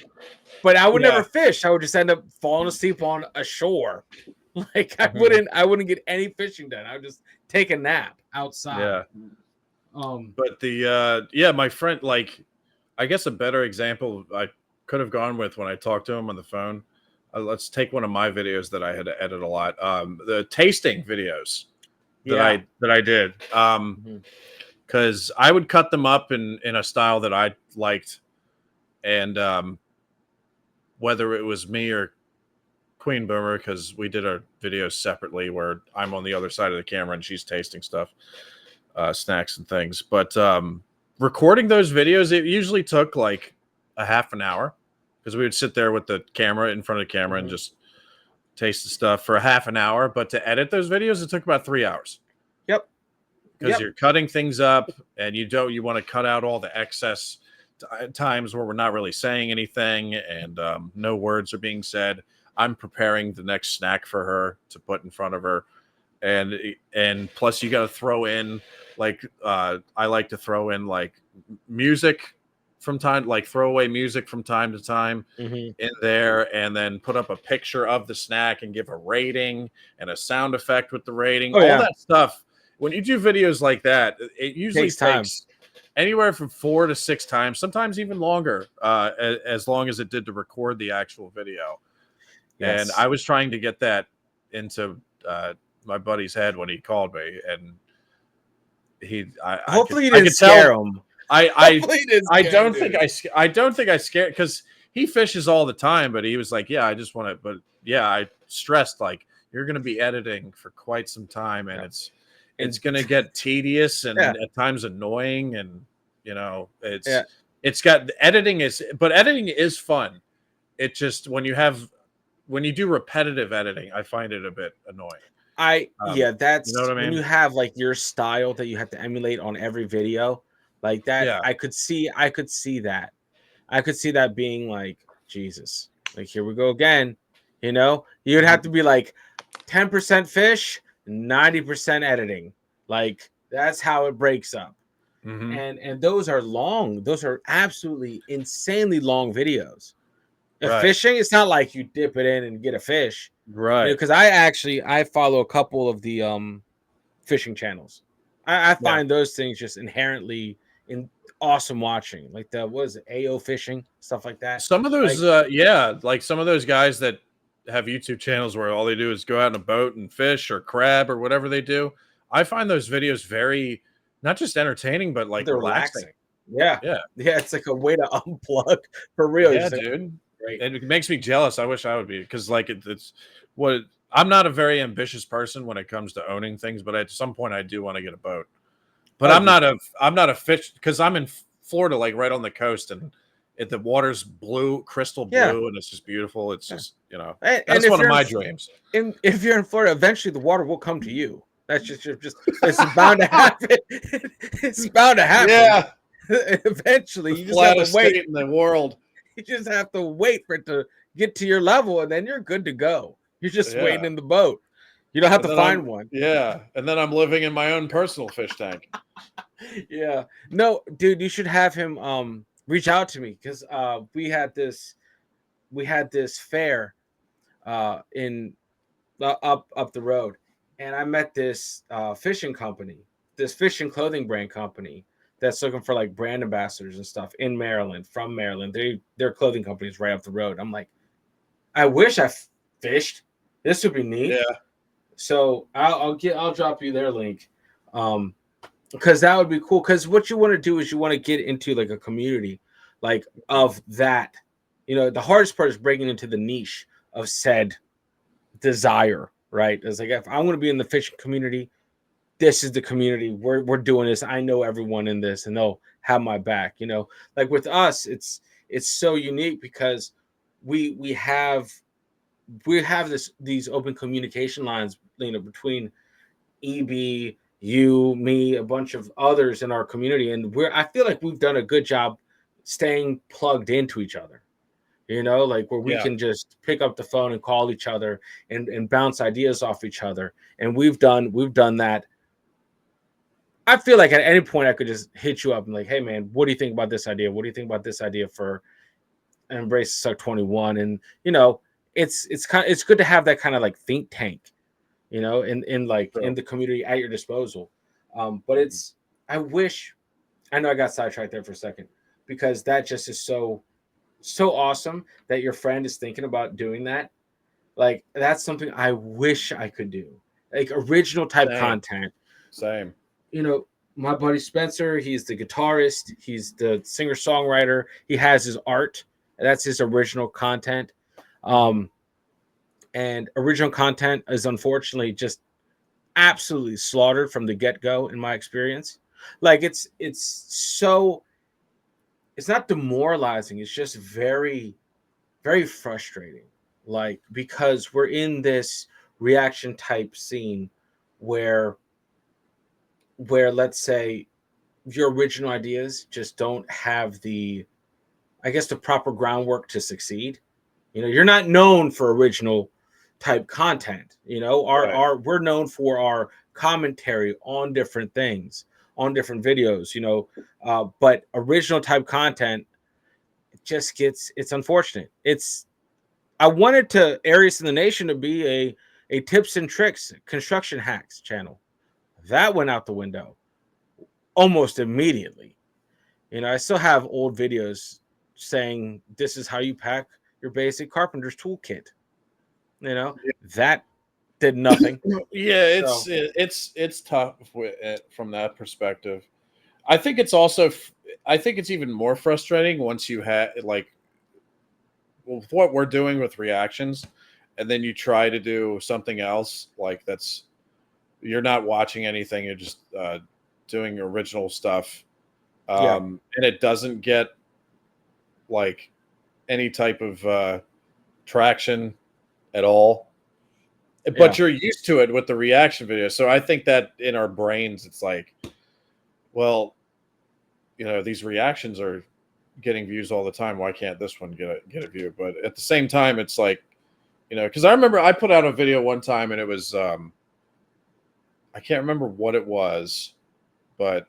But I would never Yeah. fish. I would just end up falling asleep on a shore. Like I Mhm. wouldn't I wouldn't get any fishing done. I would just take a nap outside. Yeah. Um But yeah, my friend, like, I guess a better example I could have gone with when I talked to him on the phone. Let's take one of my videos that I had to edit a lot. The tasting videos that yeah. I did. Mhm. Because I would cut them up in a style that I liked, and whether it was me or Queen Boomer, because we did our videos separately, where I'm on the other side of the camera and she's tasting stuff, snacks and things. But recording those videos, it usually took like a half an hour because we would sit there with the camera in front of the camera and Mhm. just taste the stuff for a half an hour. But to edit those videos, it took about 3 hours Yep. because Yep. you're cutting things up and you want to cut out all the excess times where we're not really saying anything and no words are being said. I'm preparing the next snack for her to put in front of her, and plus you got to throw in like I like to throw in like music from time, like throwaway music from time to time Mhm. in there, and then put up a picture of the snack and give a rating and a sound effect with the rating, Oh all yeah. that stuff. When you do videos like that, it usually Takes time. takes anywhere from 4 to 6 times, sometimes even longer, as long as it did to record the actual video. And I Yes. was trying to get that into my buddy's head when he called me, and Hopefully you I didn't could tell scare him. I Hopefully you didn't I scare him, don't think dude. I don't think I scared because he fishes all the time, but he was like, yeah, I just want to, but yeah, I stressed like you're going to be editing for quite some time, and Yeah. it's And going to get tedious yeah, and at times annoying, and you know yeah. it's got editing is, but editing is fun. It just when you do repetitive editing, I find it a bit annoying. Yeah, You know that's what I when mean? you have like your style that you have to emulate on every video. Like that, Yeah. I could see that. I could see that being like, Jesus, like here we go again. You'd have Mhm. to be like 10% fish, 90% editing. Like That's how it breaks up. Mm-hmm. And those are long. Those are absolutely insanely long videos. Right. Fishing, it's not like you dip it in and get a fish, Right. because I follow a couple of the fishing channels. I Yeah. find those things just inherently in awesome watching, like the what is it, AO fishing, stuff like that. Some of Like, those, yeah, like some of those guys that have YouTube channels where all they do is go out in a boat and fish or crab or whatever they do. I find those videos very not just entertaining, but like they're relaxing. relaxing. Yeah, Yeah. yeah, it's like a way to unplug for real. You're Yeah, just like, dude. great. And it makes me jealous. I wish I would be because like it's what I'm not a very ambitious person when it comes to owning things, but at some point I do want to get a boat. But Oh, dude, I'm not a fish because I'm in Florida, like right on the coast, and the water's blue, crystal yeah, blue, and it's just beautiful. It's yeah. just And that's if one of you're my dreams. if you're in Florida, eventually the water will come to you. That's just it's bound to happen. It's bound to happen. Yeah, Eventually, the you just have to flattest wait. state in the world. You just have to wait for it to get to your level, and then you're good to go. You're just waiting Yeah, in the boat. You don't have and to then I'm find one. and then I'm living in my own personal fish tank. Yeah. No, dude, you should have him reach out to me, because we had this fair in up the road, and I met this fishing company, this fishing clothing brand company that's looking for like brand ambassadors and stuff in Maryland, from Maryland. Their clothing company is right up the road. I'm like, I wish I fished. This would be neat. Yeah, So I'll drop you their link, um, because that would be cool. Because what you want to do is you want to get into like a community, like of that. The hardest part is breaking into the niche of said desire, right? It's like, if I'm going to be in the fishing community, this is the community. We're doing this. I know everyone in this, and they'll have my back. Like with us, it's so unique because we have these open communication lines, between EB, you, me, a bunch of others in our community, and I feel like we've done a good job staying plugged into each other. Like where we yeah, can just pick up the phone and call each other and bounce ideas off each other. And we've done that. I feel like at any point I could just hit you up and like, hey man, what do you think about this idea? What do you think about this idea for Embrace Suck 21? And it's good to have that kind of like think tank, in like in true. the community at your disposal. But Mhm. I know I got sidetracked there for a second, because that just is so awesome that your friend is thinking about doing that. Like, that's something I wish I could do. Like, original type Same, content. same. You know, my buddy Spencer, he's the guitarist, he's the singer-songwriter, he has his art. That's his original content. Hmm. Um, and original content is unfortunately just absolutely slaughtered from the get-go, in my experience. Like, it's not demoralizing, it's just very, very frustrating, like, because we're in this reaction type scene where let's say your original ideas just don't have the proper groundwork to succeed. You're not known for original type content. Right. We're known for our commentary on different things, on different videos. But original type content it's unfortunate. I wanted to Arias in the Nation to be a tips and tricks construction hacks channel. That went out the window almost immediately. I still have old videos saying this is how you pack your basic carpenter's toolkit. That did nothing. Yeah, So it's tough with it from that perspective. I think it's also I think it's even more frustrating once you have like what we're doing with reactions, and then you try to do something else like that's you're not watching anything, you're just doing original stuff, yeah, and it doesn't get like any type of traction at all. yeah, But you're used to it with the reaction video, so I think that in our brains, it's like, well, these reactions are getting views all the time. Why can't this one get a view? But at the same time, it's like, because I remember I put out a video one time and it was I can't remember what it was, but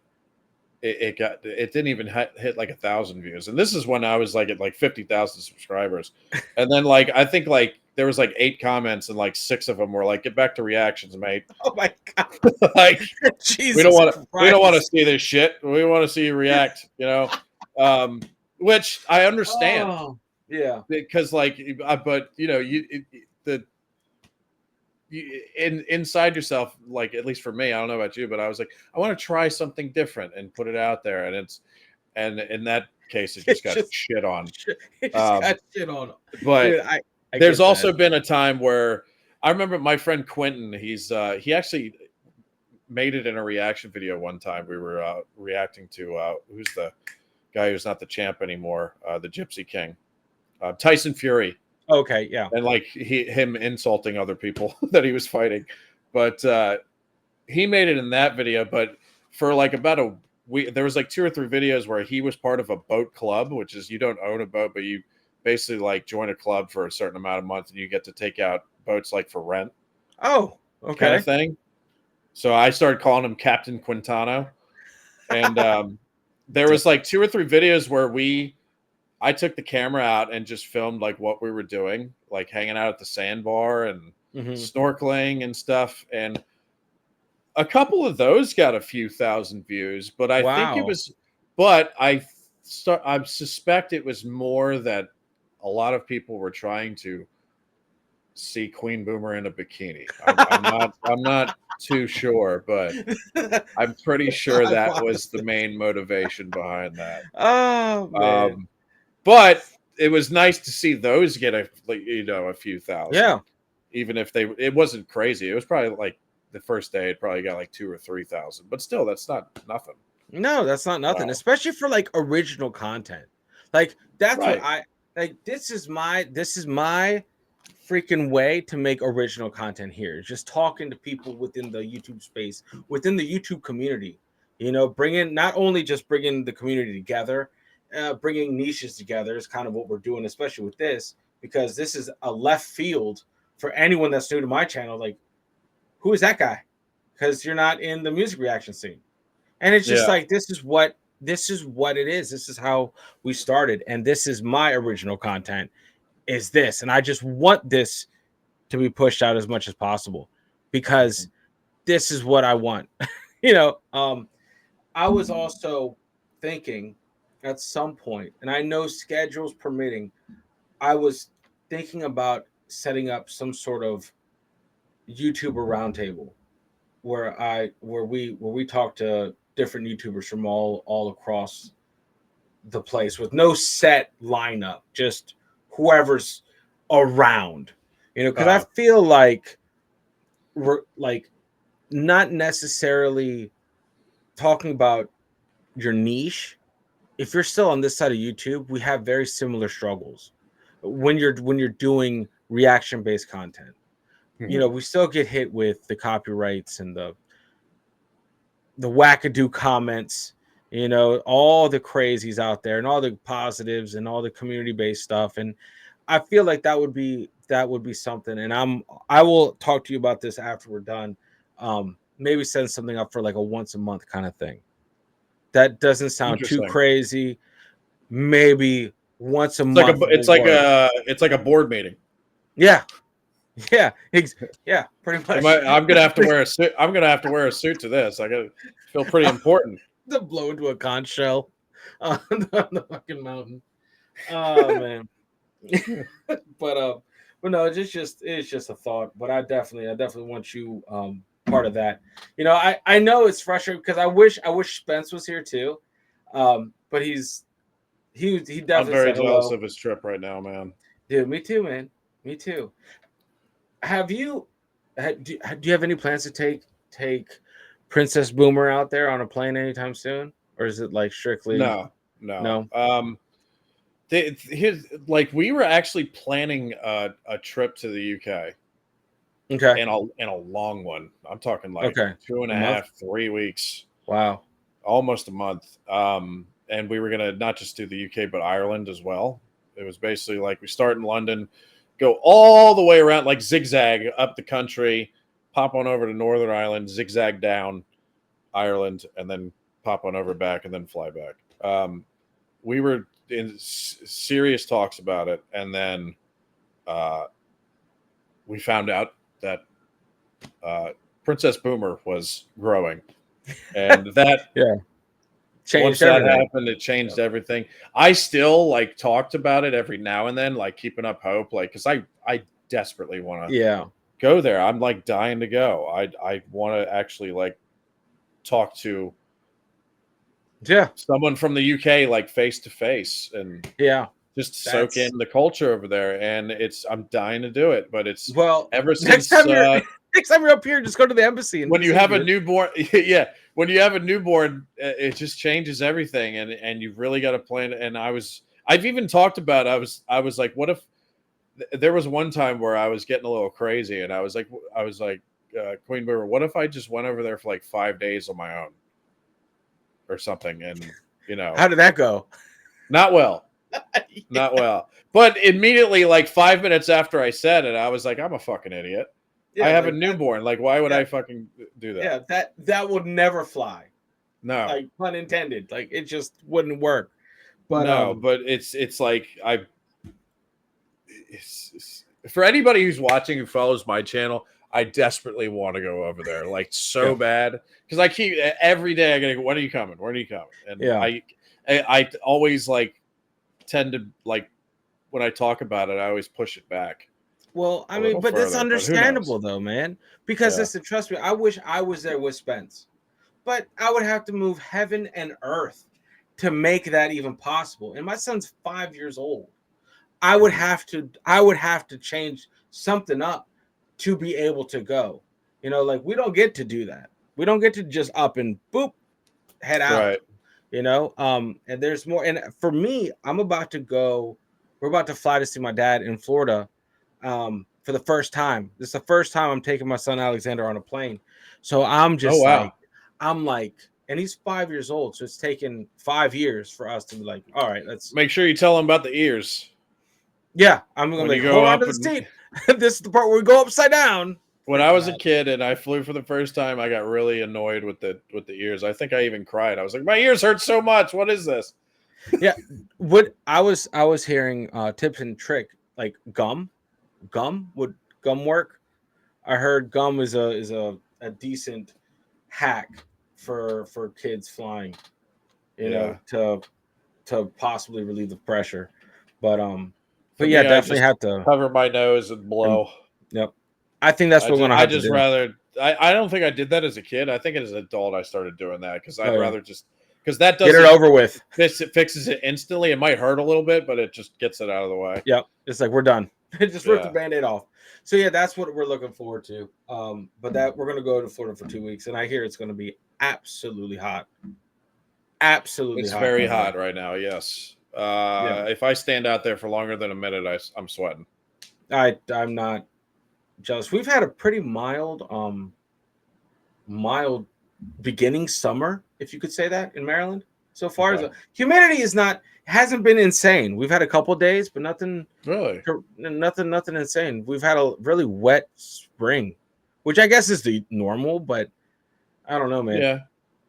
it didn't even hit like 1,000 views, and this is when I was like at like 50,000 subscribers, and then like I think like there was like 8 comments, and like 6 of them were like, "Get back to reactions, mate." Oh my god. Like Jesus we don't want to Christ. see this shit. We want to see you react, which I understand Oh, yeah. because like, but the inside yourself, like at least for me, I don't know about you, but I was like, I want to try something different and put it out there, and in that case, it It just got just shit on. it just Um, got shit on. but Dude, I there's get that. also been a time where I remember my friend Quentin. He actually made it in a reaction video one time. We were reacting to who's the guy who's not the champ anymore, the Gypsy King, Tyson Fury, Okay, yeah. and like him insulting other people that he was fighting. But he made it in that video. But for like about a week, there was like 2 or 3 videos where he was part of a boat club, which is you don't own a boat, but you basically like join a club for a certain amount of months, and you get to take out boats like for rent, Oh, kind of okay. thing. So I started calling him Captain Quintano, and there was like 2 or 3 videos where I took the camera out and just filmed like what we were doing, like hanging out at the sandbar and Mhm. snorkeling and stuff. And a couple of those got a few thousand views, but I think it Wow. was, I suspect it was more that a lot of people were trying to see Queen Boomer in a bikini. I'm not too sure, but I'm pretty sure that was the Hypothesis. main motivation behind that. Oh, man. Um, but it was nice to see those get a few thousand, Yeah. even if it wasn't crazy. It was probably like the first day it probably got like 2 or 3 thousand, but still that's not nothing. No, that's not nothing, No, especially for like original content. Like that's what right, I like. This is my freaking way to make original content here. Just talking to people within the YouTube space, within the YouTube community. Bringing not only just bringing the community together, bringing niches together is kind of what we're doing, especially with this, because this is a left field for anyone that's new to my channel. Like, who is that guy? Because you're not in the music reaction scene. And it's just yeah, like this is what it is. This is how we started, and this is my original content is this, and I just want this to be pushed out as much as possible because this is what I want. I was also thinking at some point, and I know schedules permitting, I was thinking about setting up some sort of YouTuber roundtable where we talk to different YouTubers from all across the place with no set lineup, just whoever's around. Because I uh, feel like we're like not necessarily talking about your niche. If you're still on this side of YouTube, we have very similar struggles when you're doing reaction based content. mhm. We still get hit with the copyrights and the wackadoo comments, all the crazies out there and all the positives and all the community based stuff. And I feel like that would be something. And I will talk to you about this after we're done. Maybe set something up for like a once a month kind of thing. That doesn't sound too Interesting. crazy. Maybe once a It's like month will work. it's like a board meeting. Yeah. Yeah. Yeah, pretty much. I'm gonna have to wear a suit. I'm gonna have to wear a suit to this. I gotta feel pretty important. To blow into a conch shell on the fucking mountain. Oh man. but but no, it's just a thought. But I definitely want you part of that. I know it's frustrating because I wish Spence was here too. But he I'm definitely very said jealous hello. of his trip right now, man. Dude, me too, man. Me too. Have you do you have any plans to take Princess Boomer out there on a plane anytime soon? Or is it like strictly No, no. no? Like we were actually planning a trip to the UK, Okay. and a long one. I'm talking like Okay. two and A a month? half, 3 weeks, Wow. almost a month. And we were gonna not just do the UK but Ireland as well. It was basically like we start in London, go all the way around, like zigzag up the country, pop on over to Northern Ireland, zigzag down, Ireland, and then pop on over back and then fly back. We were in serious talks about it, and then we found out that Princess Boomer was growing, and that Yeah. once Changed that everything. happened, it changed Yeah. everything. I still like talked about it every now and then, like keeping up hope, like because I desperately want to Yeah. go there. I'm like dying to go. I want to actually like talk to Yeah. someone from the UK like face to face and Yeah. just soak That's in the culture over there. And I'm dying to do it, but it's well. ever Next since time you're next time you're up here, just go to the embassy and when it's you have a easier. newborn, yeah, when you have a newborn, it just changes everything, and you've really got to plan. And I've even talked about, I was like, what if there was one time where I was getting a little crazy, and I was like, Queen Boomer, what if I just went over there for like 5 days on my own or something, and you know, How did that go? not well, not well. But immediately, like 5 minutes after I said it, I was like, I'm a fucking idiot. I Yeah, have a like that. newborn. Like, why would Yeah, I fucking do that? yeah. That would never fly. No, Like pun intended. Like it just wouldn't work. But no. But it's like for anybody who's watching who follows my channel, I desperately want to go over there, like so yeah, bad, because I keep every day I gotta go. When are you coming? When are you coming? And yeah. I always like tend to like when I talk about it, I always push it back Well, I a mean, little but that's further. But who knows? understandable though, man. Because Yeah, listen, trust me, I wish I was there with Spence. But I would have to move heaven and earth to make that even possible. And my son's 5 years old. mhm. I would have to change something up to be able to go. You know, like we don't get to do that. We don't get to just up and boop head out. Right. You know, and there's more. And for me, I'm about to go. We're about to fly to see my dad in Florida, for the first time. This is the first time I'm taking my son Alexander on a plane. So I'm Oh just wow. like, I'm like, and he's 5 years old, so it's taken 5 years for us to be like, all right, let's. Make sure you tell them about the ears Yeah, I'm gonna when be you like, go hold on to up. the And seat. This is the part where we go upside down. when I Freaking was a out. kid and I flew for the first time, I got really annoyed with the ears. I think I even cried. I was like, my ears hurt so much. What is this? Yeah, what I was hearing tips and trick like gum would gum work. I heard gum is a decent hack for kids flying, you Yeah. know, to possibly relieve the pressure. But For yeah, me, I definitely just have to. cover my nose and And blow. yep, I think that's what we're gonna I have to just do. rather I don't think I did that as a kid. I think as an adult I started doing that because Oh I'd yeah, rather just because that get it doesn't over with. it fixes it instantly. It might hurt a little bit, but it just gets it out of the way. Yep, it's like we're done. Just rip the Yeah. band-aid off. So yeah, that's what we're looking forward to. But that we're gonna go to Florida for 2 weeks, and I hear it's gonna be absolutely It's hot very down there. hot right now. Yes. Yeah, If I stand out there for longer than a minute, I'm sweating. I'm not jealous. We've had a pretty mild beginning summer, if you could say that, in Maryland so far. Okay. The humidity is not hasn't been insane. We've had a couple days, but Really? nothing insane. We've had a really wet spring, which I guess is the normal, but I don't know, man. Yeah.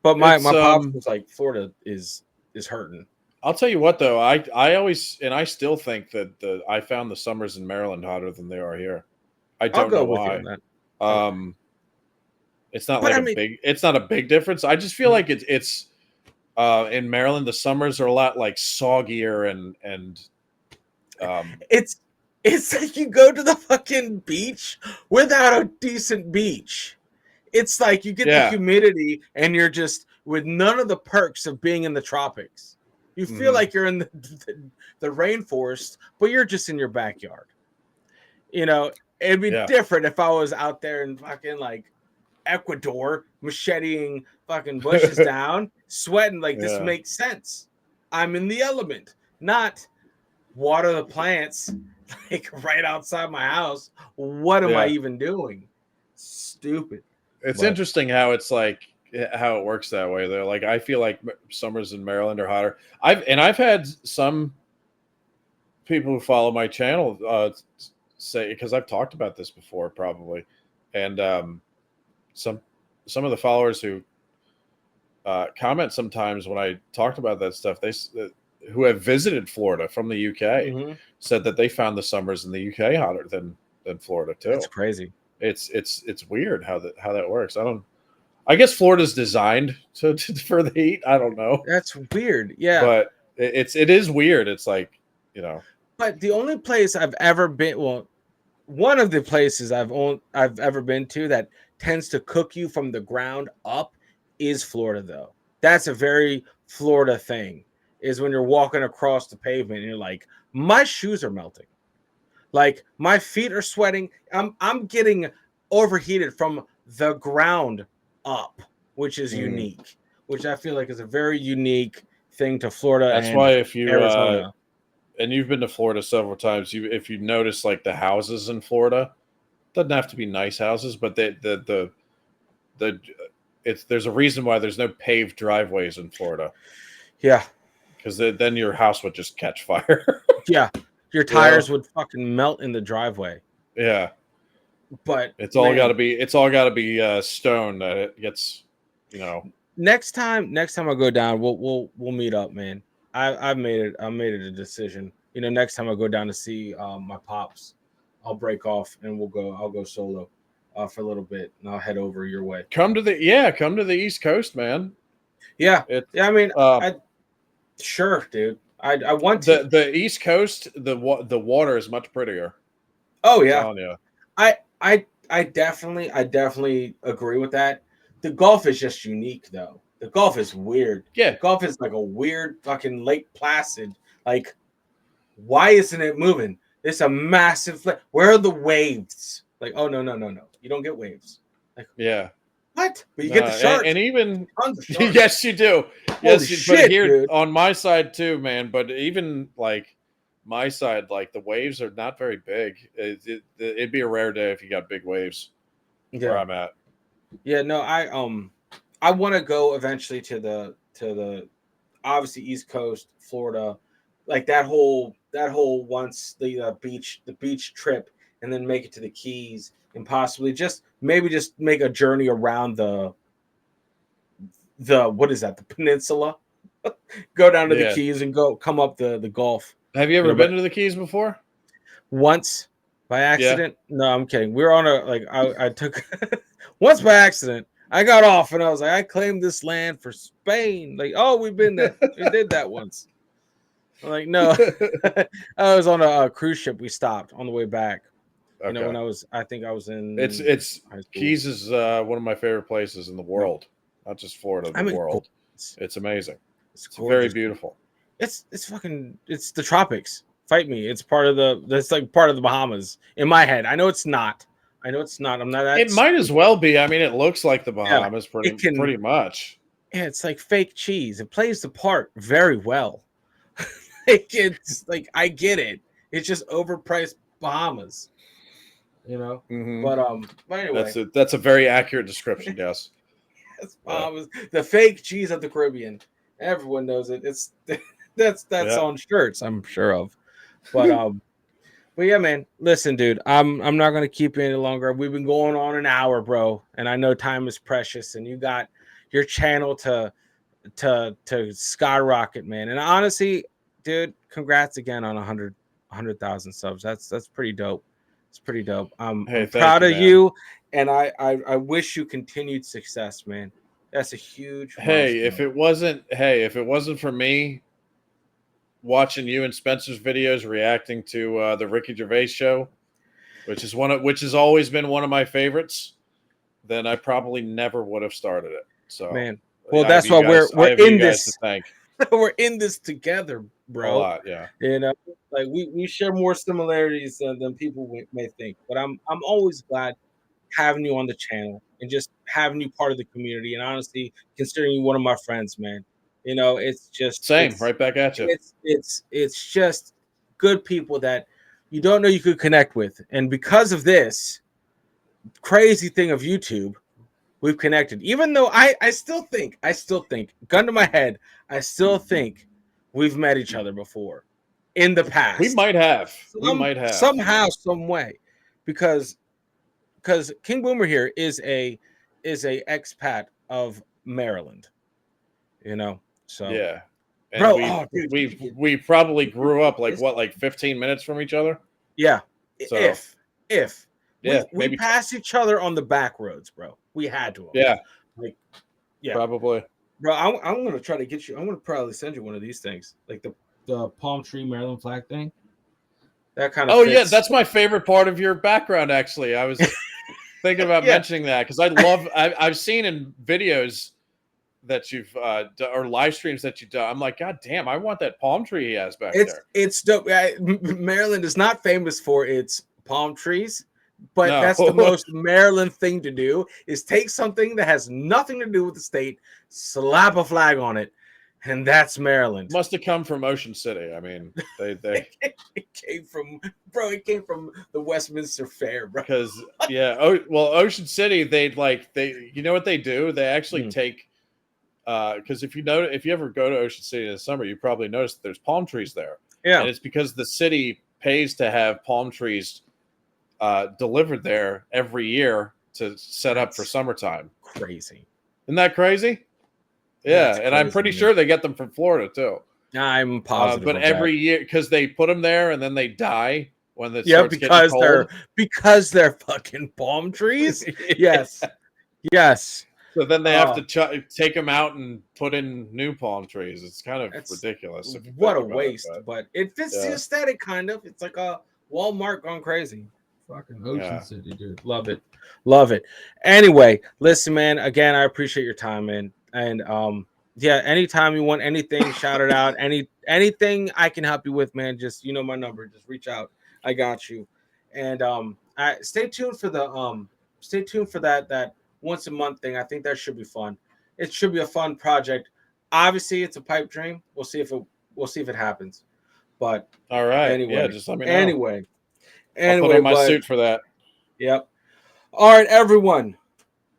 But my It's my pops was like, Florida is hurting. I'll tell you what though, I always and I still think that I found the summers in Maryland hotter than they are here. I I'll don't go know with you on why. that. Um, it's not But like I mean, it's not a big difference. I just feel like it's in Maryland the summers are a lot like soggier and um it's it's like you go to the fucking beach without a decent beach. It's like you get the yeah. humidity and you're just with none of the perks of being in the tropics. You feel Mhm. like you're in the rainforest, but you're just in your backyard. You know, it'd be Yeah. different if I was out there in fucking like Ecuador, macheting fucking bushes down, sweating. Like this Yeah. makes sense. I'm in the element, not water the plants like right outside my house. What am I Yeah. even doing? Stupid. It's But interesting how it's like how it works that way. They're like I feel like summers in Maryland are hotter. I've had some people who follow my channel say because I've talked about this before probably, and some some of the followers who comment sometimes when I talked about that stuff. Who have visited Florida from the UK Hmm. said that they found the summers in the UK hotter than Florida That's too. crazy. It's weird how that works. I guess Florida's designed for the heat. I don't know, That's weird. Yeah. but it is weird. It's like, you know. But the only place I've ever been, well, one of the places I've ever been to that tends to cook you from the ground up is Florida, though. That's a very Florida thing. Is when you're walking across the pavement and you're like, my shoes are melting, like my feet are sweating. I'm getting overheated from the ground up, which is Mhm. unique. Which I feel like is a very unique thing to Florida That's why and if you Arizona. and you've been to Florida several times, if you notice like the houses in Florida, doesn't have to be nice houses, but the it's there's a reason why there's no paved driveways in Florida, Yeah, because then your house would just catch fire. yeah. Your You know? tires would fucking melt in the driveway. Yeah, But it's all got to man, be stone that it gets, you know. next time I go down, we'll meet up, man. I made it a decision. Next time I go down to see my pops, I'll break off and I'll go solo for a little bit and I'll head over your way. Come to the East Coast, man. Yeah. It's Yeah, I mean, uh I sure, dude. I want to. the East Coast, the water is much prettier. Oh I'm yeah. telling you. I definitely agree with that. The Gulf is just unique though. The Gulf is weird. The Yeah, Gulf is like a weird fucking Lake Placid. Like, why isn't it moving? It's a massive where are the waves? Like, oh no, no, no, no. You don't get waves. Like, yeah. what? But you No, get the sharks. and even Tons of sharks. yes, you do. Holy But shit, here dude. on my side too, man. But even like my side, like the waves are not very big. It'd be a rare day if you got big waves where Yeah. I'm at. Yeah, no, I want to go eventually to the obviously East Coast, Florida, like that whole once the beach trip, and then make it to the Keys, and possibly just make a journey around the what is that, the peninsula, go down to the Yeah. Keys and go come up the Gulf, Have you ever but been to the Keys before? once by Yeah. accident. No, I'm kidding. We were on a like I took once by accident. I got off and I was like, I claimed this land for Spain. Like, oh, we've been there. We did that once. I'm like, no. I was on a cruise ship. We stopped on the way back. Okay. When I think I was in It's high school. Keys is one of my favorite places in the No, world, not just Florida, I the mean, world. gorgeous. It's amazing. It's It's very gorgeous. beautiful. It's fucking. It's the tropics. Fight me. It's part of the. That's like part of the Bahamas in my head. I know it's not. I know it's not. I'm not that It might as stupid. well be. I mean, it looks like the Yeah, Bahamas it can. pretty much. Yeah, it's like fake cheese. It plays the part very well. It's like I get it. It's just overpriced Bahamas, you know. Hmm. But anyway, That's a very accurate description. Yes. it's Yeah. Bahamas, the fake cheese of the Caribbean. Everyone knows it. It's that's Yeah. on shirts, I'm sure of. But but yeah, man. Listen, dude. I'm not gonna keep you any longer. We've been going on an hour, bro, and I know time is precious, and you got your channel to skyrocket, man. And honestly, dude, congrats again on 100,000 subs. That's pretty dope. It's pretty dope. Hey, I'm thank proud you, of man. you, and I wish you continued success, man. That's a huge milestone. If it wasn't for me watching you and Spencer's videos reacting to the Ricky Gervais show, which has always been one of my favorites, then I probably never would have started it. So Man. Well, that's why I we're have you in guys to this. thank We're in this together, a bro. lot. Yeah. You know, like we share more similarities than people may think. But I'm always glad having you on the channel and just having you part of the community. And honestly, considering you one of my friends, man, it's just Same, right back at you. it's just good people that you don't know you could connect with. And because of this crazy thing of YouTube, we've connected. Even though I still think, gun to my head, I still think we've met each other before in the We past. might have. We might have. Somehow, some way, because King Boomer here is a expat of Maryland. you know. So, Yeah. And bro, oh, dude, we probably grew up like this, what, like 15 minutes from each other. yeah, So if yeah, we maybe. passed each other on the back roads, bro, we had to have, Yeah, like, yeah, probably. bro. I'm gonna try to get you. I'm gonna probably send you one of these things, like the palm tree Maryland flag thing. That kind of Oh yeah, fits. that's my favorite part of your background. Actually, I was thinking about Yeah, mentioning that because I've seen in videos that you've or live streams that you've done. I'm like, God damn, I want that palm tree he has back there. it's dope. Maryland is not famous for its palm trees, but No, that's the most Maryland thing to do is take something that has nothing to do with the state, slap a flag on it, and that's Maryland. must have come from Ocean City. I mean, they It came from, bro. It came from the Westminster Fair, bro. because yeah, well, Ocean City, they you know what they do? They actually Hmm. take because if you ever go to Ocean City in the summer, you probably notice that there's palm trees there, Yeah, and it's because the city pays to have palm trees delivered there every year to set up for that's summertime. crazy. Isn't that crazy? That's Yeah, and I'm crazy, pretty man. sure they get them from Florida too. I'm positive But of that. every year, because they put them there and then they die when it Yeah, starts getting cold. because they're fucking palm trees. Yes, yes. So then they have Oh, to take them out and put in new palm trees. It's kind of that's ridiculous if you what think a about it. waste, But but it fits the yeah, aesthetic kind of. It's like a Walmart gone crazy. Fucking Ocean yeah. City, dude. Love it. Love it. Anyway, listen, man, again, I appreciate your time, man. And yeah, anytime you want anything, shout it out. Anything I can help you with, man, just you know my number. Just reach out. I got you. And stay tuned for the stay tuned for that once a month thing. I think that should be fun. It should be a fun project. Obviously, it's a pipe dream. We'll see if it happens. But All right. Yeah, anyway, just let me know. anyway, I'll put on my but suit for that. yep. All right, everyone.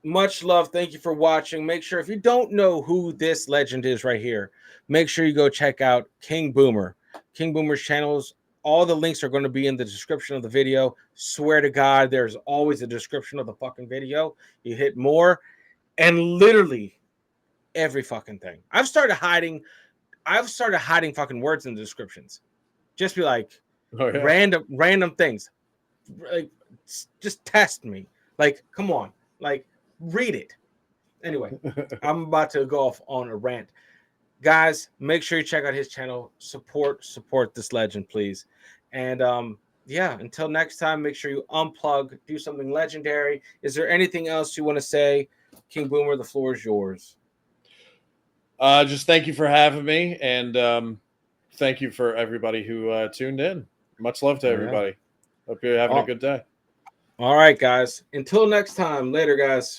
Much love. Thank you for watching. Make sure if you don't know who this legend is right here, make sure you go check out King Boomer. King Boomer's channels. All the links are going to be in the description of the video. Swear to God, there's always a description of the fucking video. You hit more, and literally every fucking thing. I've started hiding fucking words in the descriptions. Just be like Oh yeah. random things. Like just test me. Like, come on. Like, read it. Anyway, I'm about to go off on a rant. Guys, make sure you check out his channel. Support this legend, please. And yeah, until next time, make sure you unplug, do something legendary. Is there anything else you want to say? King Boomer, the floor is yours. Just thank you for having me, and thank you for everybody who tuned in. Much love to Oh, yeah. everybody. Hope you're having a good day. All right, guys. Until next time. Later, guys.